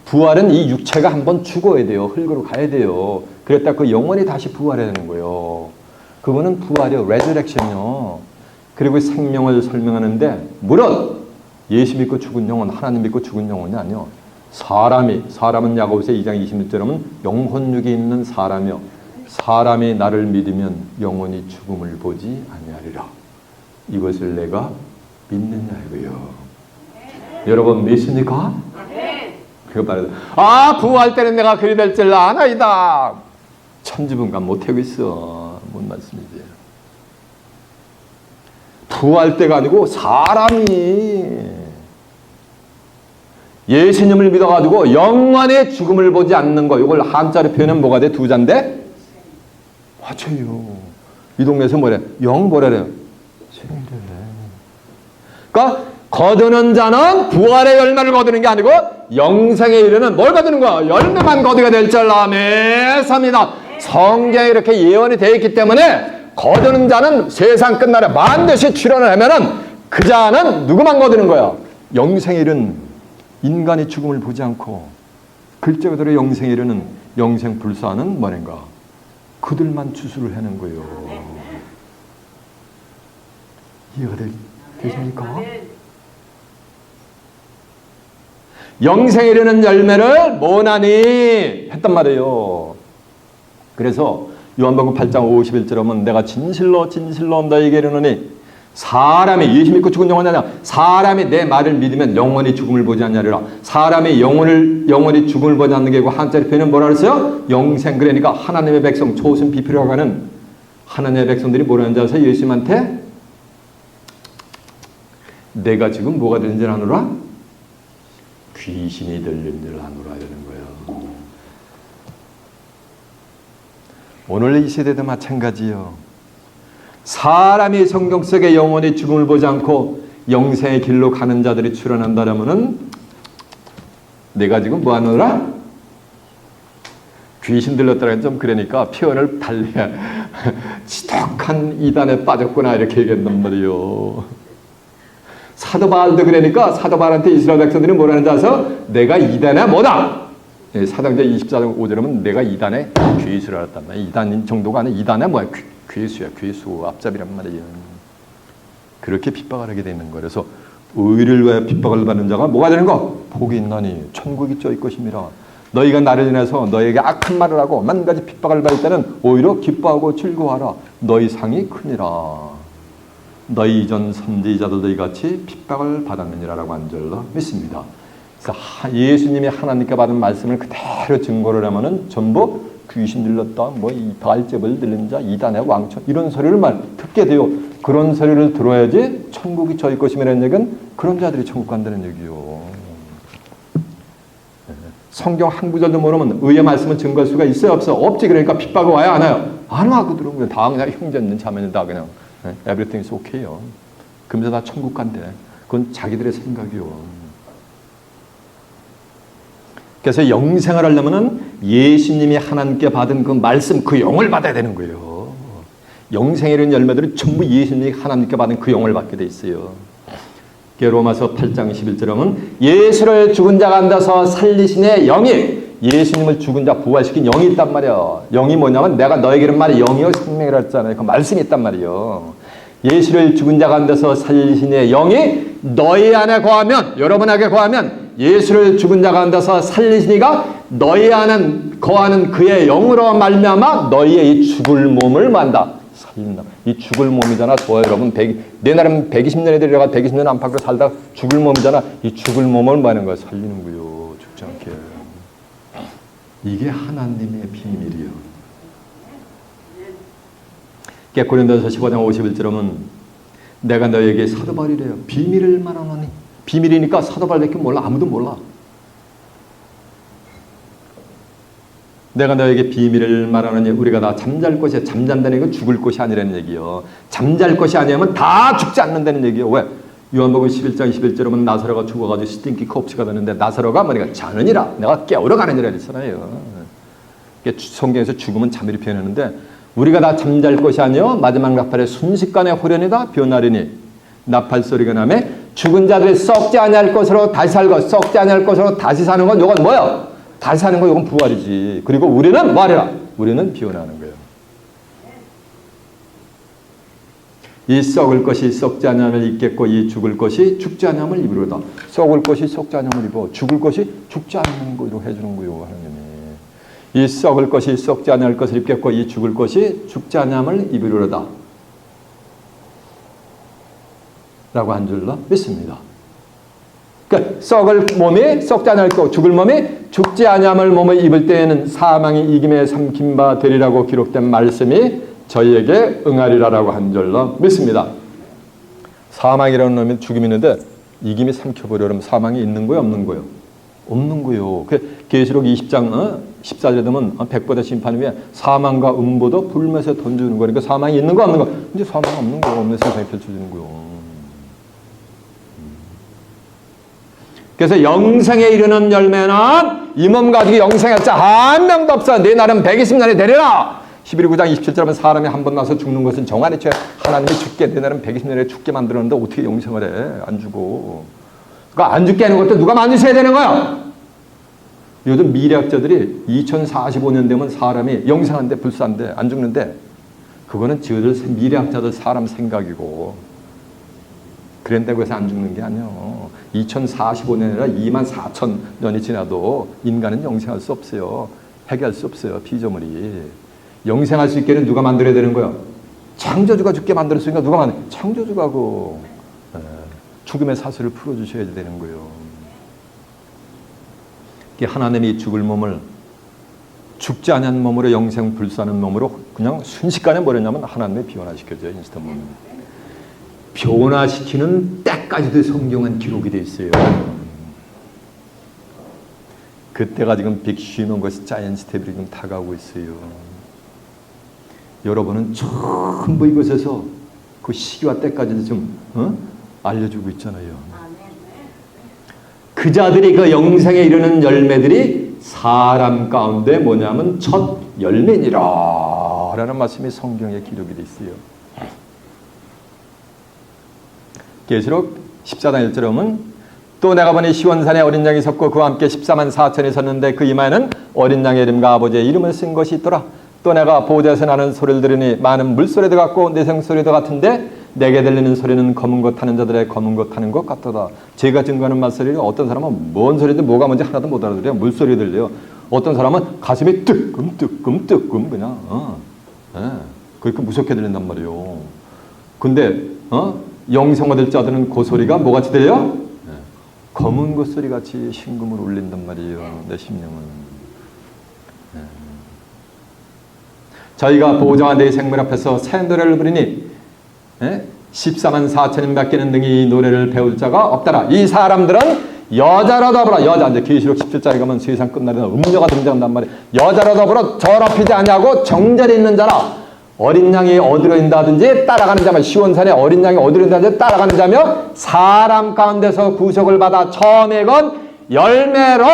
부활은 이 육체가 한번 죽어야 돼요. 흙으로 가야 돼요. 그랬다 그 영혼이 다시 부활해야 되는 거예요. 그거는 부활이요. 레저렉션이요. 그리고 생명을 설명하는데 무릇 예수 믿고 죽은 영혼, 하나님 믿고 죽은 영혼이 아니요. 사람은 야고보서 2장 26절에 보면 영혼육이 있는 사람이요. 사람이 나를 믿으면 영원히 죽음을 보지 아니하리라. 이것을 내가 믿느냐고요. 여러분 믿습니까? 그거 말해서 부활 때는 내가 그리 될 줄 아나이다. 천지분간 못하고 있어. 뭔 말씀이지? 부활 때가 아니고 사람이 예수님을 믿어가지고 영원의 죽음을 보지 않는 거. 이걸 한자로 표현하면 뭐가 돼? 두 자인데? 맞아요. 이 동네에서 뭐래? 영 뭐래요? 그러니까 거두는 자는 부활의 열매를 거두는 게 아니고 영생에 이르는 뭘 거두는 거야? 열매만 거두게 될 줄로 믿습니다. 성경에 이렇게 예언이 되어 있기 때문에 거두는 자는 세상 끝날에 반드시 출현을 하면은 그 자는 누구만 거두는 거야? 영생에 이른 인간이 죽음을 보지 않고 글자 그대로 영생에 이르는 영생 불사는 뭐는가? 그들만 추수를 하는 거예요. 이해가 되십니까? 영생에 이르는 열매를 모나니 했단 말이에요. 그래서 요한복음 8장 51절에 보면 내가 진실로 진실로 너희에게 이르노니 사람이 예수 믿고 죽은 영혼이 아니라 사람이 내 말을 믿으면 영원히 죽음을 보지 않냐리라. 사람이 영원히 죽음을 보지 않는 게 고 한자리 표현은 뭐라 그랬어요? 영생. 그러니까 하나님의 백성 초승 비필이라고 하는 하나님의 백성들이 뭐라는 줄 아세요? 예수님한테 내가 지금 뭐가 되는 줄 아노라? 귀신이 들린 줄 아노라 이러는 거예요. 오늘 이 시대도 마찬가지요. 사람이 성경 속에 영원히 죽음을 보지 않고 영생의 길로 가는 자들이 출현한다면은 내가 지금 뭐 하느라? 귀신 들렸다는 좀 그러니까 표현을 달리야 지독한 이단에 빠졌구나 이렇게 얘기한단 말이에요. 사도 바울도 그러니까 사도 바울한테 이스라엘 백성들이 뭐라는 줄 아서 내가 이단에 뭐다? 사도행전 24장 5절에는 내가 이단에 괴수를 알았단 말이야. 이단 정도가 아니라 이단에 뭐야? 괴수야. 괴수 앞잡이란 말이에요. 그렇게 핍박을 하게 되는 거예요. 그래서 의를 위하여 핍박을 받는 자가 뭐가 되는 거? 복이 있나니 천국이 저희 것임이라. 너희가 나를 인해서 너희에게 악한 말을 하고 만 가지 핍박을 받을 때는 오히려 기뻐하고 즐거워하라. 너희 상이 크니라. 너희 이전 선지자들도 이같이 핍박을 받았느니라라고 한 줄로 믿습니다. 그래서 예수님이 하나님께 받은 말씀을 그대로 증거를 하면은 전부 귀신 들렸다, 뭐 이 바알제벌 들린 자, 이단의 왕처 이런 소리를 듣게 돼요. 그런 소리를 들어야지 천국이 저희 것이라는 얘기는 그런 자들이 천국 간다는 얘기요. 성경 한 구절도 모르면 의의 말씀을 증거할 수가 있어요, 없어? 없지. 그러니까 핍박이 와요, 안 와요? 안 와. 그들은 다 그냥 형제는 자매는 다 그냥 everything is okay요. 그러면서 다 천국 간대. 그건 자기들의 생각이요. 그래서 영생을 하려면은 예수님이 하나님께 받은 그 말씀, 그 영을 받아야 되는 거예요. 영생에 이른 열매들은 전부 예수님이 하나님께 받은 그 영을 받게 돼 있어요. 로마서 8장 11절에 보면 예수를 죽은 자 가운데서 살리신의 영이, 예수님을 죽은 자 부활시킨 영이 있단 말이에요. 영이 뭐냐면 내가 너에게 이런 말이 영이요 생명이라 했잖아요. 그 말씀이 있단 말이에요. 예수를 죽은 자 가운데서 살리신의 영이 너희 안에 거하면, 여러분에게 거하면 예수를 죽은 자 가운데서 살리시니가 너희 안에 거하는 그의 영으로 말미암아 너희의 이 죽을 몸을 만다. 살린다. 이 죽을 몸이잖아. 좋아요, 여러분. 내 나름 120년에 들어가 120년 안팎으로 살다 죽을 몸이잖아. 이 죽을 몸을 뭐 하는 거야? 살리는 거요. 죽지 않게. 이게 하나님의 비밀이요. 고린도서 15장 51절은 내가 너에게 사도 바울이래요. 비밀을 말하노니. 비밀이니까 사도 바울밖에 몰라. 아무도 몰라. 내가 너에게 비밀을 말하느니 우리가 다 잠잘 것이야. 잠잔다는 건 죽을 것이 아니라는 얘기요. 잠잘 것이 아니면 다 죽지 않는다는 얘기요. 왜? 요한복음 11장 21절에 보면 나사로가 죽어가지고 스팅키 컵스가 되는데 나사로가 뭐니까 자느니라. 내가 깨우러 가느니라 했잖아요. 성경에서 죽음은 잠이를 표현하는데 우리가 다 잠잘 것이 아니요 마지막 나팔에 순식간에 호련이다 변하리니 나팔 소리가 나매 죽은 자들이 썩지 아니할 것으로 다시 살고 썩지 아니할 것으로 다시 사는 건 이건 뭐야? 다시 사는 거 이건 부활이지. 그리고 우리는 뭐하리라? 우리는 변하는 거예요. 이 썩을 것이 썩지 아니함을 입겠고 이 죽을 것이 죽지 아니함을 입으로다. 썩을 것이 썩지 아니함을 입어 죽을 것이 죽지 않는 거로 해주는 거예요. 하나님이. 이 썩을 것이 썩지 아니할 것을 입겠고 이 죽을 것이 죽지 아니함을 입으로다. 라고 한 줄로 믿습니다. 그러니까 썩을 몸이 썩지 아니할 거 죽을 몸이 죽지 아니함을 몸을 입을 때에는 사망이 이김에 삼킨 바 되리라고 기록된 말씀이 저희에게 응하리라라고 한 줄로 믿습니다. 사망이라는 놈이 죽음이 있는데 이김이 삼켜버리면 사망이 있는 거예요, 없는 거예요? 없는 거예요. 계시록 20장 14절에 보면 백보다 심판 위에 사망과 음보도 불면서 던져주는 거니까 사망이 있는 거 없는 거. 이제 사망이 없는 거 없는 세상에 펼쳐지는 거예요. 그래서 영생에 이르는 열매는 이 몸 가지고 영생할 자 한 명도 없어. 내 날은 120년이 되리라. 11장 27절에 사람이 한 번 나서 죽는 것은 정한의 죄. 하나님이 죽게 내 날은 120년에 죽게 만들었는데 어떻게 영생을 해? 안 죽어. 그러니까 안 죽게 하는 것도 누가 만드셔야 되는 거야. 요즘 미래학자들이 2045년 되면 사람이 영생한데 불사한데 안 죽는데 그거는 저들 미래학자들 사람 생각이고 그런다고 해서 안 죽는 게 아니에요. 2045년이라 24,000년이 지나도 인간은 영생할 수 없어요. 해결할 수 없어요. 피조물이. 영생할 수 있게는 누가 만들어야 되는 거예요? 창조주가 죽게 만들 수 있으니까 누가 만들어야 돼요? 창조주가 죽음의 사슬을 풀어주셔야 되는 거예요. 하나님이 죽을 몸을 죽지 않은 몸으로 영생 불사하는 몸으로 그냥 순식간에 뭐랬냐면 하나님이 변화시켜줘요. 인스턴 몸. 변화시키는 때까지도 성경은 기록이 되어 있어요. 그때가 지금 빅쉬먼 것이 자이언트 스텝이 지금 다가오고 있어요. 여러분은 전부 이것에서 그 시기와 때까지도 좀 알려주고 있잖아요. 그 자들이 그 영생에 이르는 열매들이 사람 가운데 뭐냐면 첫 열매니라 라는 말씀이 성경에 기록이 되어 있어요. 계시록 14장 1절에 보면 또 내가 보니 시온산에 어린 양이 섰고 그와 함께 14만 4천이 섰는데 그 이마에는 어린 양의 이름과 아버지의 이름을 쓴 것이 있더라. 또 내가 보좌에서 나는 소리를 들으니 많은 물소리도 같고 내성 소리도 같은데 내게 들리는 소리는 검은 것 타는 자들의 검은 것 타는 것 같도다. 제가 증거하는 말소리가 어떤 사람은 뭔 소리인지 뭐가 뭔지 하나도 못 알아들어요. 물소리 들려요. 어떤 사람은 가슴이 뜨끔뜨끔뜨끔 그냥 그렇게 무섭게 들린단 말이에요. 근데 영생 얻을 자들은 그 소리가 뭐같이 들려요? 검은 것 소리같이 심금을 울린단 말이에요. 내 심령은. 저희가 보호자와 내 생물 앞에서 새 노래를 부르니 14만 4천인 밖에는 등이 이 노래를 배울 자가 없더라. 이 사람들은 여자로 더불어 여자 이제 계시록 17장에 가면 세상 끝날에는 음녀가 등장한단 말이에요. 여자로 더불어 더럽히지 아니하고 정절이 있는 자라. 어린 양이 어디로 인다든지 따라가는 자며 시온산에 어린 양이 어디로 인다든지 따라가는 자며 사람 가운데서 구속을 받아 처음에 건 열매로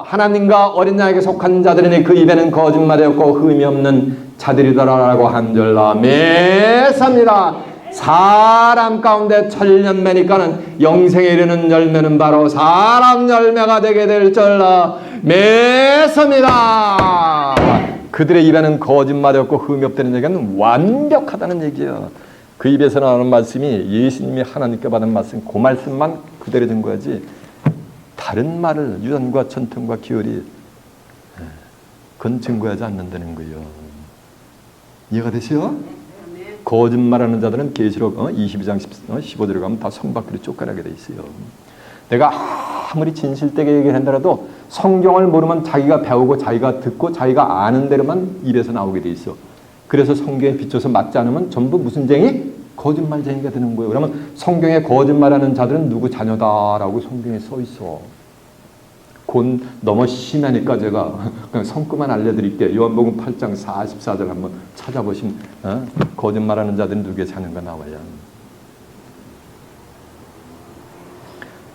하나님과 어린 양에게 속한 자들이니 그 입에는 거짓말이 없고 흠이 없는 자들이더라라고 한절라 매삽니다. 사람 가운데 천년매니까는 영생에 이르는 열매는 바로 사람 열매가 되게 될 절라 매삽니다. 그들의 입에는 거짓말이 없고 흠이 없다는 얘기는 완벽하다는 얘기예요. 그 입에서 나오는 말씀이 예수님이 하나님께 받은 말씀 그 말씀만 그대로 든 거지 다른 말을 유전과 전통과 기혈이 그건 증거하지 않는다는 거예요. 이해가 되세요? 거짓말하는 자들은 계시록 22장 15절에 가면 다 손바퀴로 쫓겨나게 돼 있어요. 내가 아무리 진실되게 얘기를 한다라도 성경을 모르면 자기가 배우고 자기가 듣고 자기가 아는 대로만 입에서 나오게 돼 있어. 그래서 성경에 비춰서 맞지 않으면 전부 무슨 쟁이? 거짓말쟁이가 되는 거예요. 그러면 성경에 거짓말하는 자들은 누구 자녀다라고 성경에 써 있어. 곧 너무 심하니까 제가 그냥 성구만 알려드릴게요. 요한복음 8장 44절 한번 찾아보시면 거짓말하는 자들은 누구의 자녀가 나와요.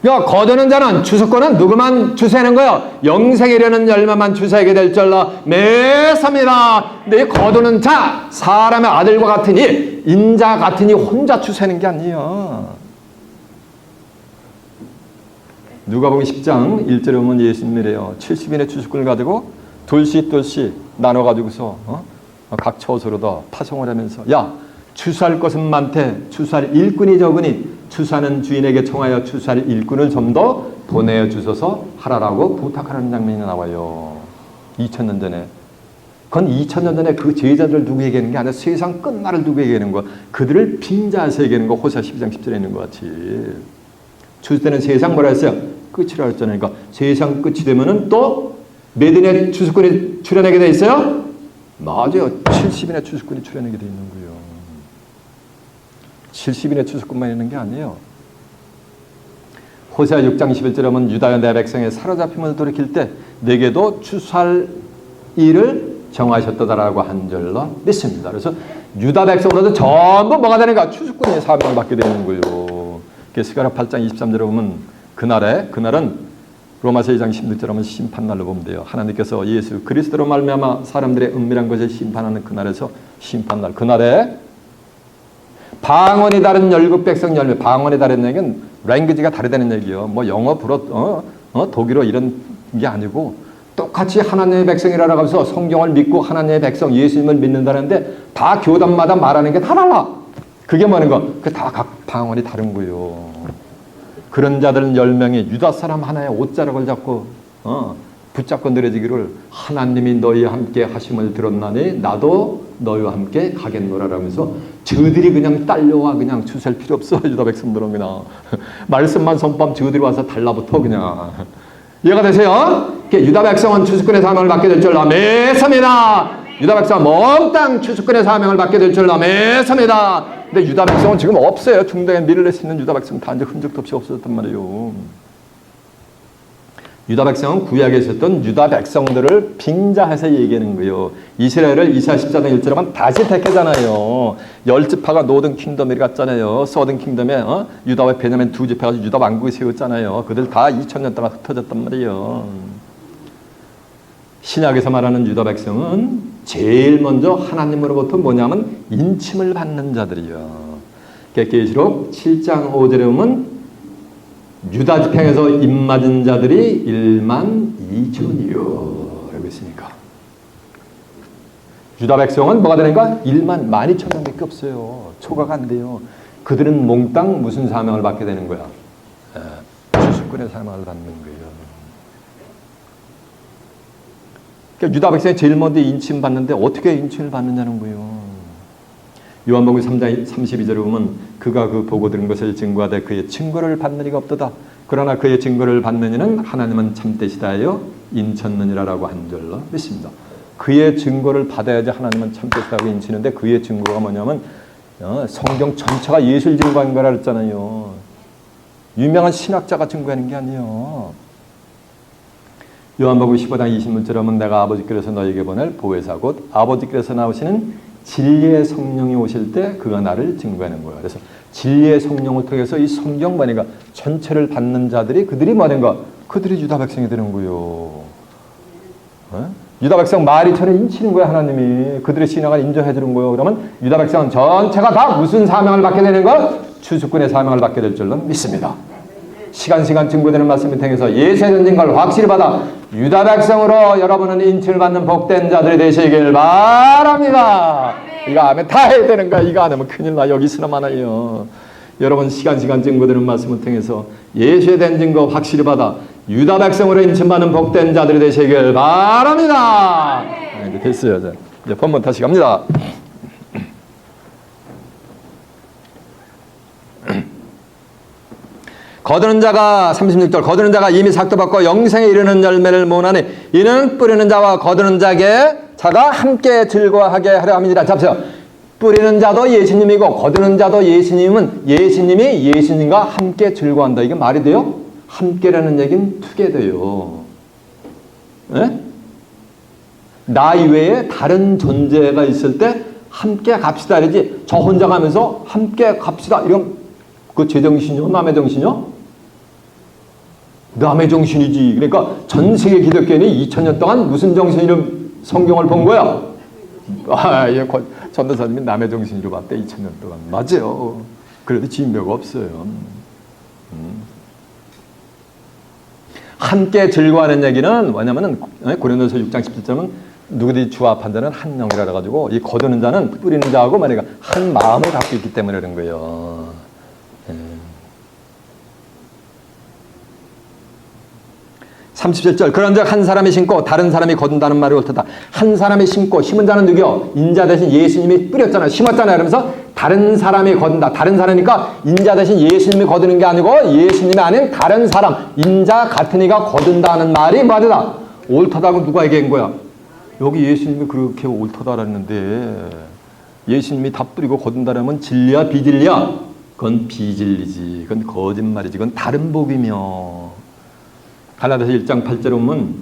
거두는 자는 주석권은 누구만 주세하는 거예요? 영생에 이르는 열매만 주세하게 될 줄로 매삽니다. 근데 거두는 자, 사람의 아들과 같으니 인자 같으니 혼자 주세하는 게 아니에요. 누가복음 10장 1절에 보면 예수님이래요. 70인의 주석권을 가지고 둘씩 나눠가지고서 각 처소로다 파송을 하면서 야 추수할 것은 많되 추수할 일꾼이 적으니 추수하는 주인에게 청하여 추수할 일꾼을 좀 더 보내어 주소서 하라라고 부탁하는 장면이 나와요. 2000년 전에. 그건 2000년 전에 그 제자들을 누구 얘기하는 게 아니라 세상 끝날을 누구 얘기하는 거야. 그들을 빙자해서 얘기하는 거. 호세아 12장 10절에 있는 것 같이. 추수 때는 세상 뭐라 했어요? 끝이라 했잖아요. 그러니까 세상 끝이 되면은 또 몇 인의 추수꾼이 출현하게 돼 있어요? 맞아요. 70인의 추수꾼이 출현하게 돼 있는 거예요. 70인의 추수꾼만 있는 게 아니에요. 호세아 6장 21절에 보면 유다야 내 백성의 사로잡힘을 돌이킬 때 내게도 추수할 일을 정하셨다라고 한 절로 믿습니다. 그래서 유다 백성으로도 전부 뭐가 되는가? 추수꾼의 사명을 받게 되는 거예요. 스가랴 8장 23절에 보면 그날은 로마서 2장 16절 하면 심판날로 보면 돼요. 하나님께서 예수 그리스도로 말미암아 사람들의 은밀한 것을 심판하는 그날에서 심판날, 그날에 방언이 다른 열국 백성 열매, 방언이 다른 얘기는 랭귀지가 다르다는 얘기요. 뭐 영어, 불어, 독일어 이런 게 아니고 똑같이 하나님의 백성이라고 하면서 성경을 믿고 하나님의 백성 예수님을 믿는다는데 다 교단마다 말하는 게 다 달라. 그게 뭐는 거? 그 다 각 방언이 다른 거요. 그런 자들은 10명이 유다 사람 하나의 옷자락을 잡고 붙잡고 늘어지기를 하나님이 너희와 함께 하심을 들었나니 나도 너희와 함께 가겠노라라면서 저들이 그냥 딸려와 그냥 주셀 필요 없어. 유다 백성들은 그냥 말씀만 선포하면 저들이 와서 달라붙어 그냥. 이해가 되세요? 유다 백성은 추수꾼의 사명을 받게 될 줄 믿습니다. 유다 백성은 몽땅 추수꾼의 사명을 받게 될 줄 믿습니다. 근데 유다 백성은 지금 없어요. 중동에 밀을 낼수 있는 유다 백성 다 이제 흔적도 없이 없어졌단 말이에요. 유다 백성은 구약에 있었던 유다 백성들을 빙자해서 얘기하는 거예요. 이스라엘을 이사야 14장 1절에 보면 다시 택하잖아요. 10지파가 노던 킹덤이 갔잖아요. 서든 킹덤에 유다와 베냐민 두 지파가 유다 왕국을 세웠잖아요. 그들 다 2000년 동안 흩어졌단 말이에요. 신약에서 말하는 유다 백성은 제일 먼저 하나님으로부터 뭐냐면 인침을 받는 자들이요. 계시록 7장 5절에 보면 유다 지팡에서 입맞은 자들이 1만 2천이요 라고 했으니까 유다 백성은 뭐가 되는가? 1만 12,000명밖에 없어요. 초과가 안 돼요. 그들은 몽땅 무슨 사명을 받게 되는 거야? 추수꾼의 사명을 받는 거예요. 그러니까 유다 백성이 제일 먼저 인침 받는데 어떻게 인침을 받느냐는 거예요. 요한복음 3장 32절에 보면 그가 그 보고 들은 것을 증거하되 그의 증거를 받는 이가 없도다. 그러나 그의 증거를 받는 이는 하나님은 참되시다 하여 인쳤느니라라고 한 줄로 믿습니다. 그의 증거를 받아야지 하나님은 참되시다고 인치는데 그의 증거가 뭐냐면 성경 전체가 예수를 증거한 거라 그랬잖아요. 유명한 신학자가 증거하는 게 아니에요. 요한복음 15장 20절에 보면 내가 아버지께로서 너에게 보낼 보혜사 곧 아버지께로서 나오시는 진리의 성령이 오실 때 그가 나를 증거하는 거예요. 그래서 진리의 성령을 통해서 이 성경반이가 전체를 받는 자들이 그들이 뭐든가 그들이 유다 백성이 되는 거예요. 유다 백성 12,000을 인치는 거예요. 하나님이 그들의 신앙을 인정해 주는 거예요. 그러면 유다 백성은 전체가 다 무슨 사명을 받게 되는 거? 추수꾼의 사명을 받게 될 줄로 믿습니다. 시간 증거되는 말씀을 통해서 예수의 전진 걸 확실히 받아 유다 백성으로 여러분은 인치를 받는 복된 자들이 되시길 바랍니다. 이거 하면 다 해야 되는 거야. 이거 안 하면 큰일 나. 여기 있으나 마나요. 여러분 시간 증거되는 말씀을 통해서 예수의 된 증거 확실히 받아 유다 백성으로 인침받는 복된 자들이 되시길 바랍니다. 네, 됐어요. 이제 본문 다시 갑니다. 거두는 자가 36절 거두는 자가 이미 삭도 받고 영생에 이르는 열매를 모으나니 이는 뿌리는 자와 거두는 자가 함께 즐거워하게 하려 함이니라. 잡으세요. 뿌리는 자도 예수님이고 거두는 자도 예수님은 예수님이 예수님과 함께 즐거워한다. 이게 말이 돼요? 함께라는 얘기는 투게더요. 네? 나 이외에 다른 존재가 있을 때 함께 갑시다 이러지 저 혼자 가면서 함께 갑시다 이런 그 제정신이요? 남의 정신이요? 남의 정신이지. 그러니까 전 세계 기독교인이 2000년 동안 무슨 정신으로 성경을 본 거야? 전도사님이 남의 정신으로 봤대 2000년 동안. 맞아요. 그래도 진묘가 없어요. 함께 즐거워하는 얘기는 뭐냐면은 고린도서 6장 17절은 누구든지 주와 합한 자는 한 영이라 가지고 이 거두는 자는 뿌리는 자하고 만약에 한 마음을 갖고 있기 때문에 그런 거예요. 37절 그런 즉 한 사람이 심고 다른 사람이 거둔다는 말이 옳다. 한 사람이 심고 심은 자는 누구요? 인자 대신 예수님이 뿌렸잖아요. 심었잖아요. 그러면서 다른 사람이 거둔다. 다른 사람이니까 인자 대신 예수님이 거두는 게 아니고 예수님이 아닌 다른 사람 인자 같은 이가 거둔다는 말이 맞다. 옳다다고 누가 얘기한 거야? 여기 예수님이 그렇게 옳다다라는데 예수님이 다 뿌리고 거둔다라면 진리야 비진리야? 그건 비진리지. 그건 거짓말이지. 그건 다른 복이며 갈라디아서 1장 8절에 보면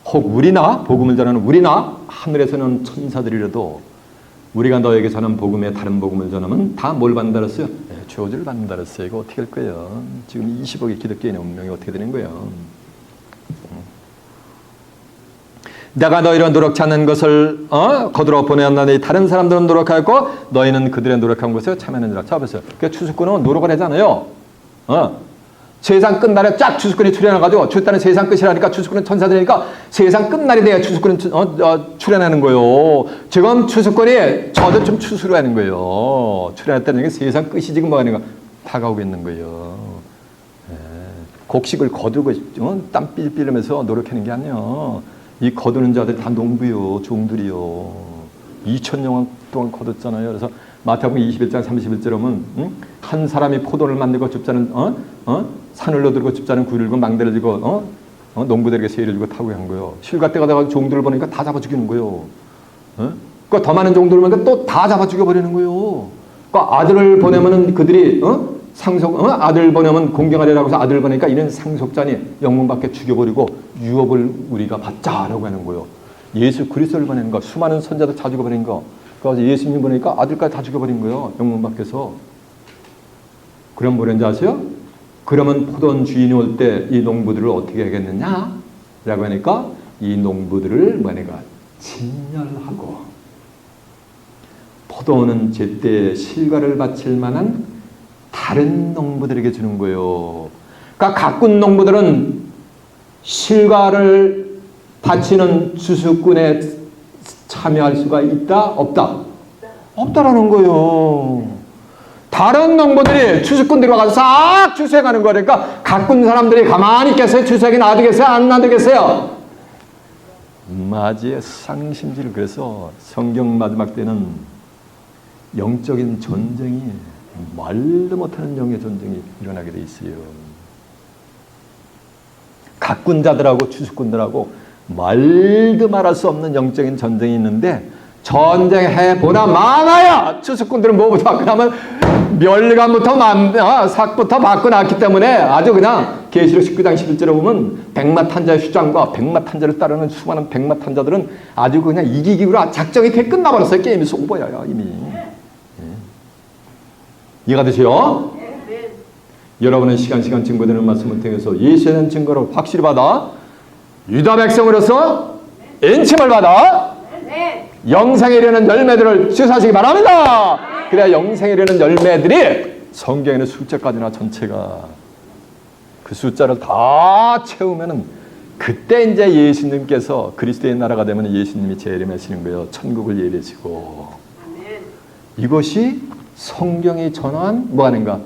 혹 우리나 복음을 전하는 우리나 하늘에서는 천사들이라도 우리가 너에게 전한 복음에 다른 복음을 전하면 다 뭘 받는다 그랬어요? 저주를 받는다 그랬어요. 이거 어떻게 할 거예요? 지금 20억의 기독교인의 운명이 어떻게 되는 거예요? 내가 너희로 노력치 않는 것을 거두러 보내었나니 다른 사람들은 노력하였고 너희는 그들의 노력한 것에 참여하느니라. 자 보세요. 그러니까 추수꾼은 노력을 하잖아요. 세상 끝날에 쫙 추수꾼이 출현해가지고 주였다는 세상 끝이라니까 추수꾼은 천사들이니까 세상 끝날이 돼야 추수꾼은 출현하는 거예요. 지금 추수꾼이 저도 좀 추수를 하는 거예요. 출현했다는 게 세상 끝이 지금 뭐 하는 거 다가오고 있는 거예요. 곡식을 거두고 땀 삘삘하면서 노력하는 게 아니에요. 이 거두는 자들 다 농부요, 종들이요. 2000년 동안 거뒀잖아요. 그래서 마태복음 21장 31절에 보면 한 사람이 포도를 만들고 줍자는 산을 들고 줍자는 구를 들고 망대를 들고 농부들에게 세일을 주고 타고 한 거예요. 실과 때가 돼가지고 종들을 보니까 다 잡아 죽이는 거예요. 그 더 많은 종들을 보니까 또 다 잡아 죽여버리는 거예요. 그 아들을 보내면은 그들이 아들 보내면 공경하리라고 해서 아들 보내니까 이런 상속자니 영문밖에 죽여버리고 유업을 우리가 받자라고 하는 거예요. 예수 그리스도를 보내는 거, 수많은 선자들 다 죽여버린 거. 그래서 예수님 보내니까 아들까지 다 죽여버린 거예요. 영문 밖에서. 그럼 뭐랬는지 아세요? 그러면 포도원 주인이 올 때 이 농부들을 어떻게 하겠느냐? 라고 하니까 이 농부들을 뭐냐가 진멸하고 포도원은 제때 실과를 바칠 만한 다른 농부들에게 주는 거예요. 그러니까 가꾼 농부들은 실과를 바치는 추수꾼에 참여할 수가 있다? 없다? 없다라는 거예요. 다른 농부들이 추수꾼들과 가서 싹 추수해가는 거니까 가꾼 사람들이 가만히 있겠어요? 추수하게 놔두겠어요? 안 놔두겠어요? 맞이의 상심질. 그래서 성경 마지막 때는 영적인 전쟁이 말도 못하는 영의 전쟁이 일어나게 돼 있어요. 가꾼 자들하고 추수꾼들하고 말도 말할 수 없는 영적인 전쟁이 있는데 전쟁해 보나 마나야 추수꾼들은 뭐부터 받고 나면 멸관부터 삭부터 받고 났기 때문에 아주 그냥 계시록 19장 11절에 보면 백마탄자의 수장과 백마탄자를 따르는 수많은 백마탄자들은 아주 그냥 이기기로 작정이 돼 끝나버렸어요. 게임이 소버야 이미. 이해가 되세요? 여러분은 시간 증거되는 말씀을 통해서 예수에 대한 증거를 확실히 받아 유다 백성으로서 인침을 받아 영생에 이르는 열매들을 주사하시기 바랍니다. 그래야 영생에 이르는 열매들이 성경에는 숫자까지나 전체가 그 숫자를 다 채우면은 그때 이제 예수님께서 그리스도의 나라가 되면 예수님이 재림하시는 거예요. 천국을 예배시고. 이것이 성경이 전한 뭐 하는가?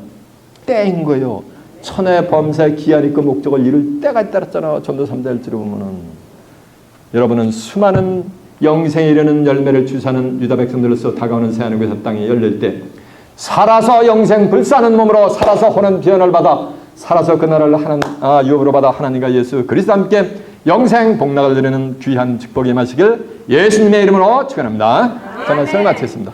때인 거예요. 천의 범사의 기한이 그 목적을 이룰 때가 있다랬잖아. 전도 3자 1절에 보면은. 여러분은 수많은 영생에 이르는 열매를 주사는 유다 백성들로서 다가오는 새하늘과 땅이 열릴 때 살아서 영생 불사는 몸으로 살아서 혼은 비연을 받아 살아서 그 나라를 유업으로 받아 하나님과 예수 그리스도 함께 영생 복락을 누리는 귀한 축복이 임하시길 예수님의 이름으로 축원합니다. 자, 말씀을 마치겠습니다.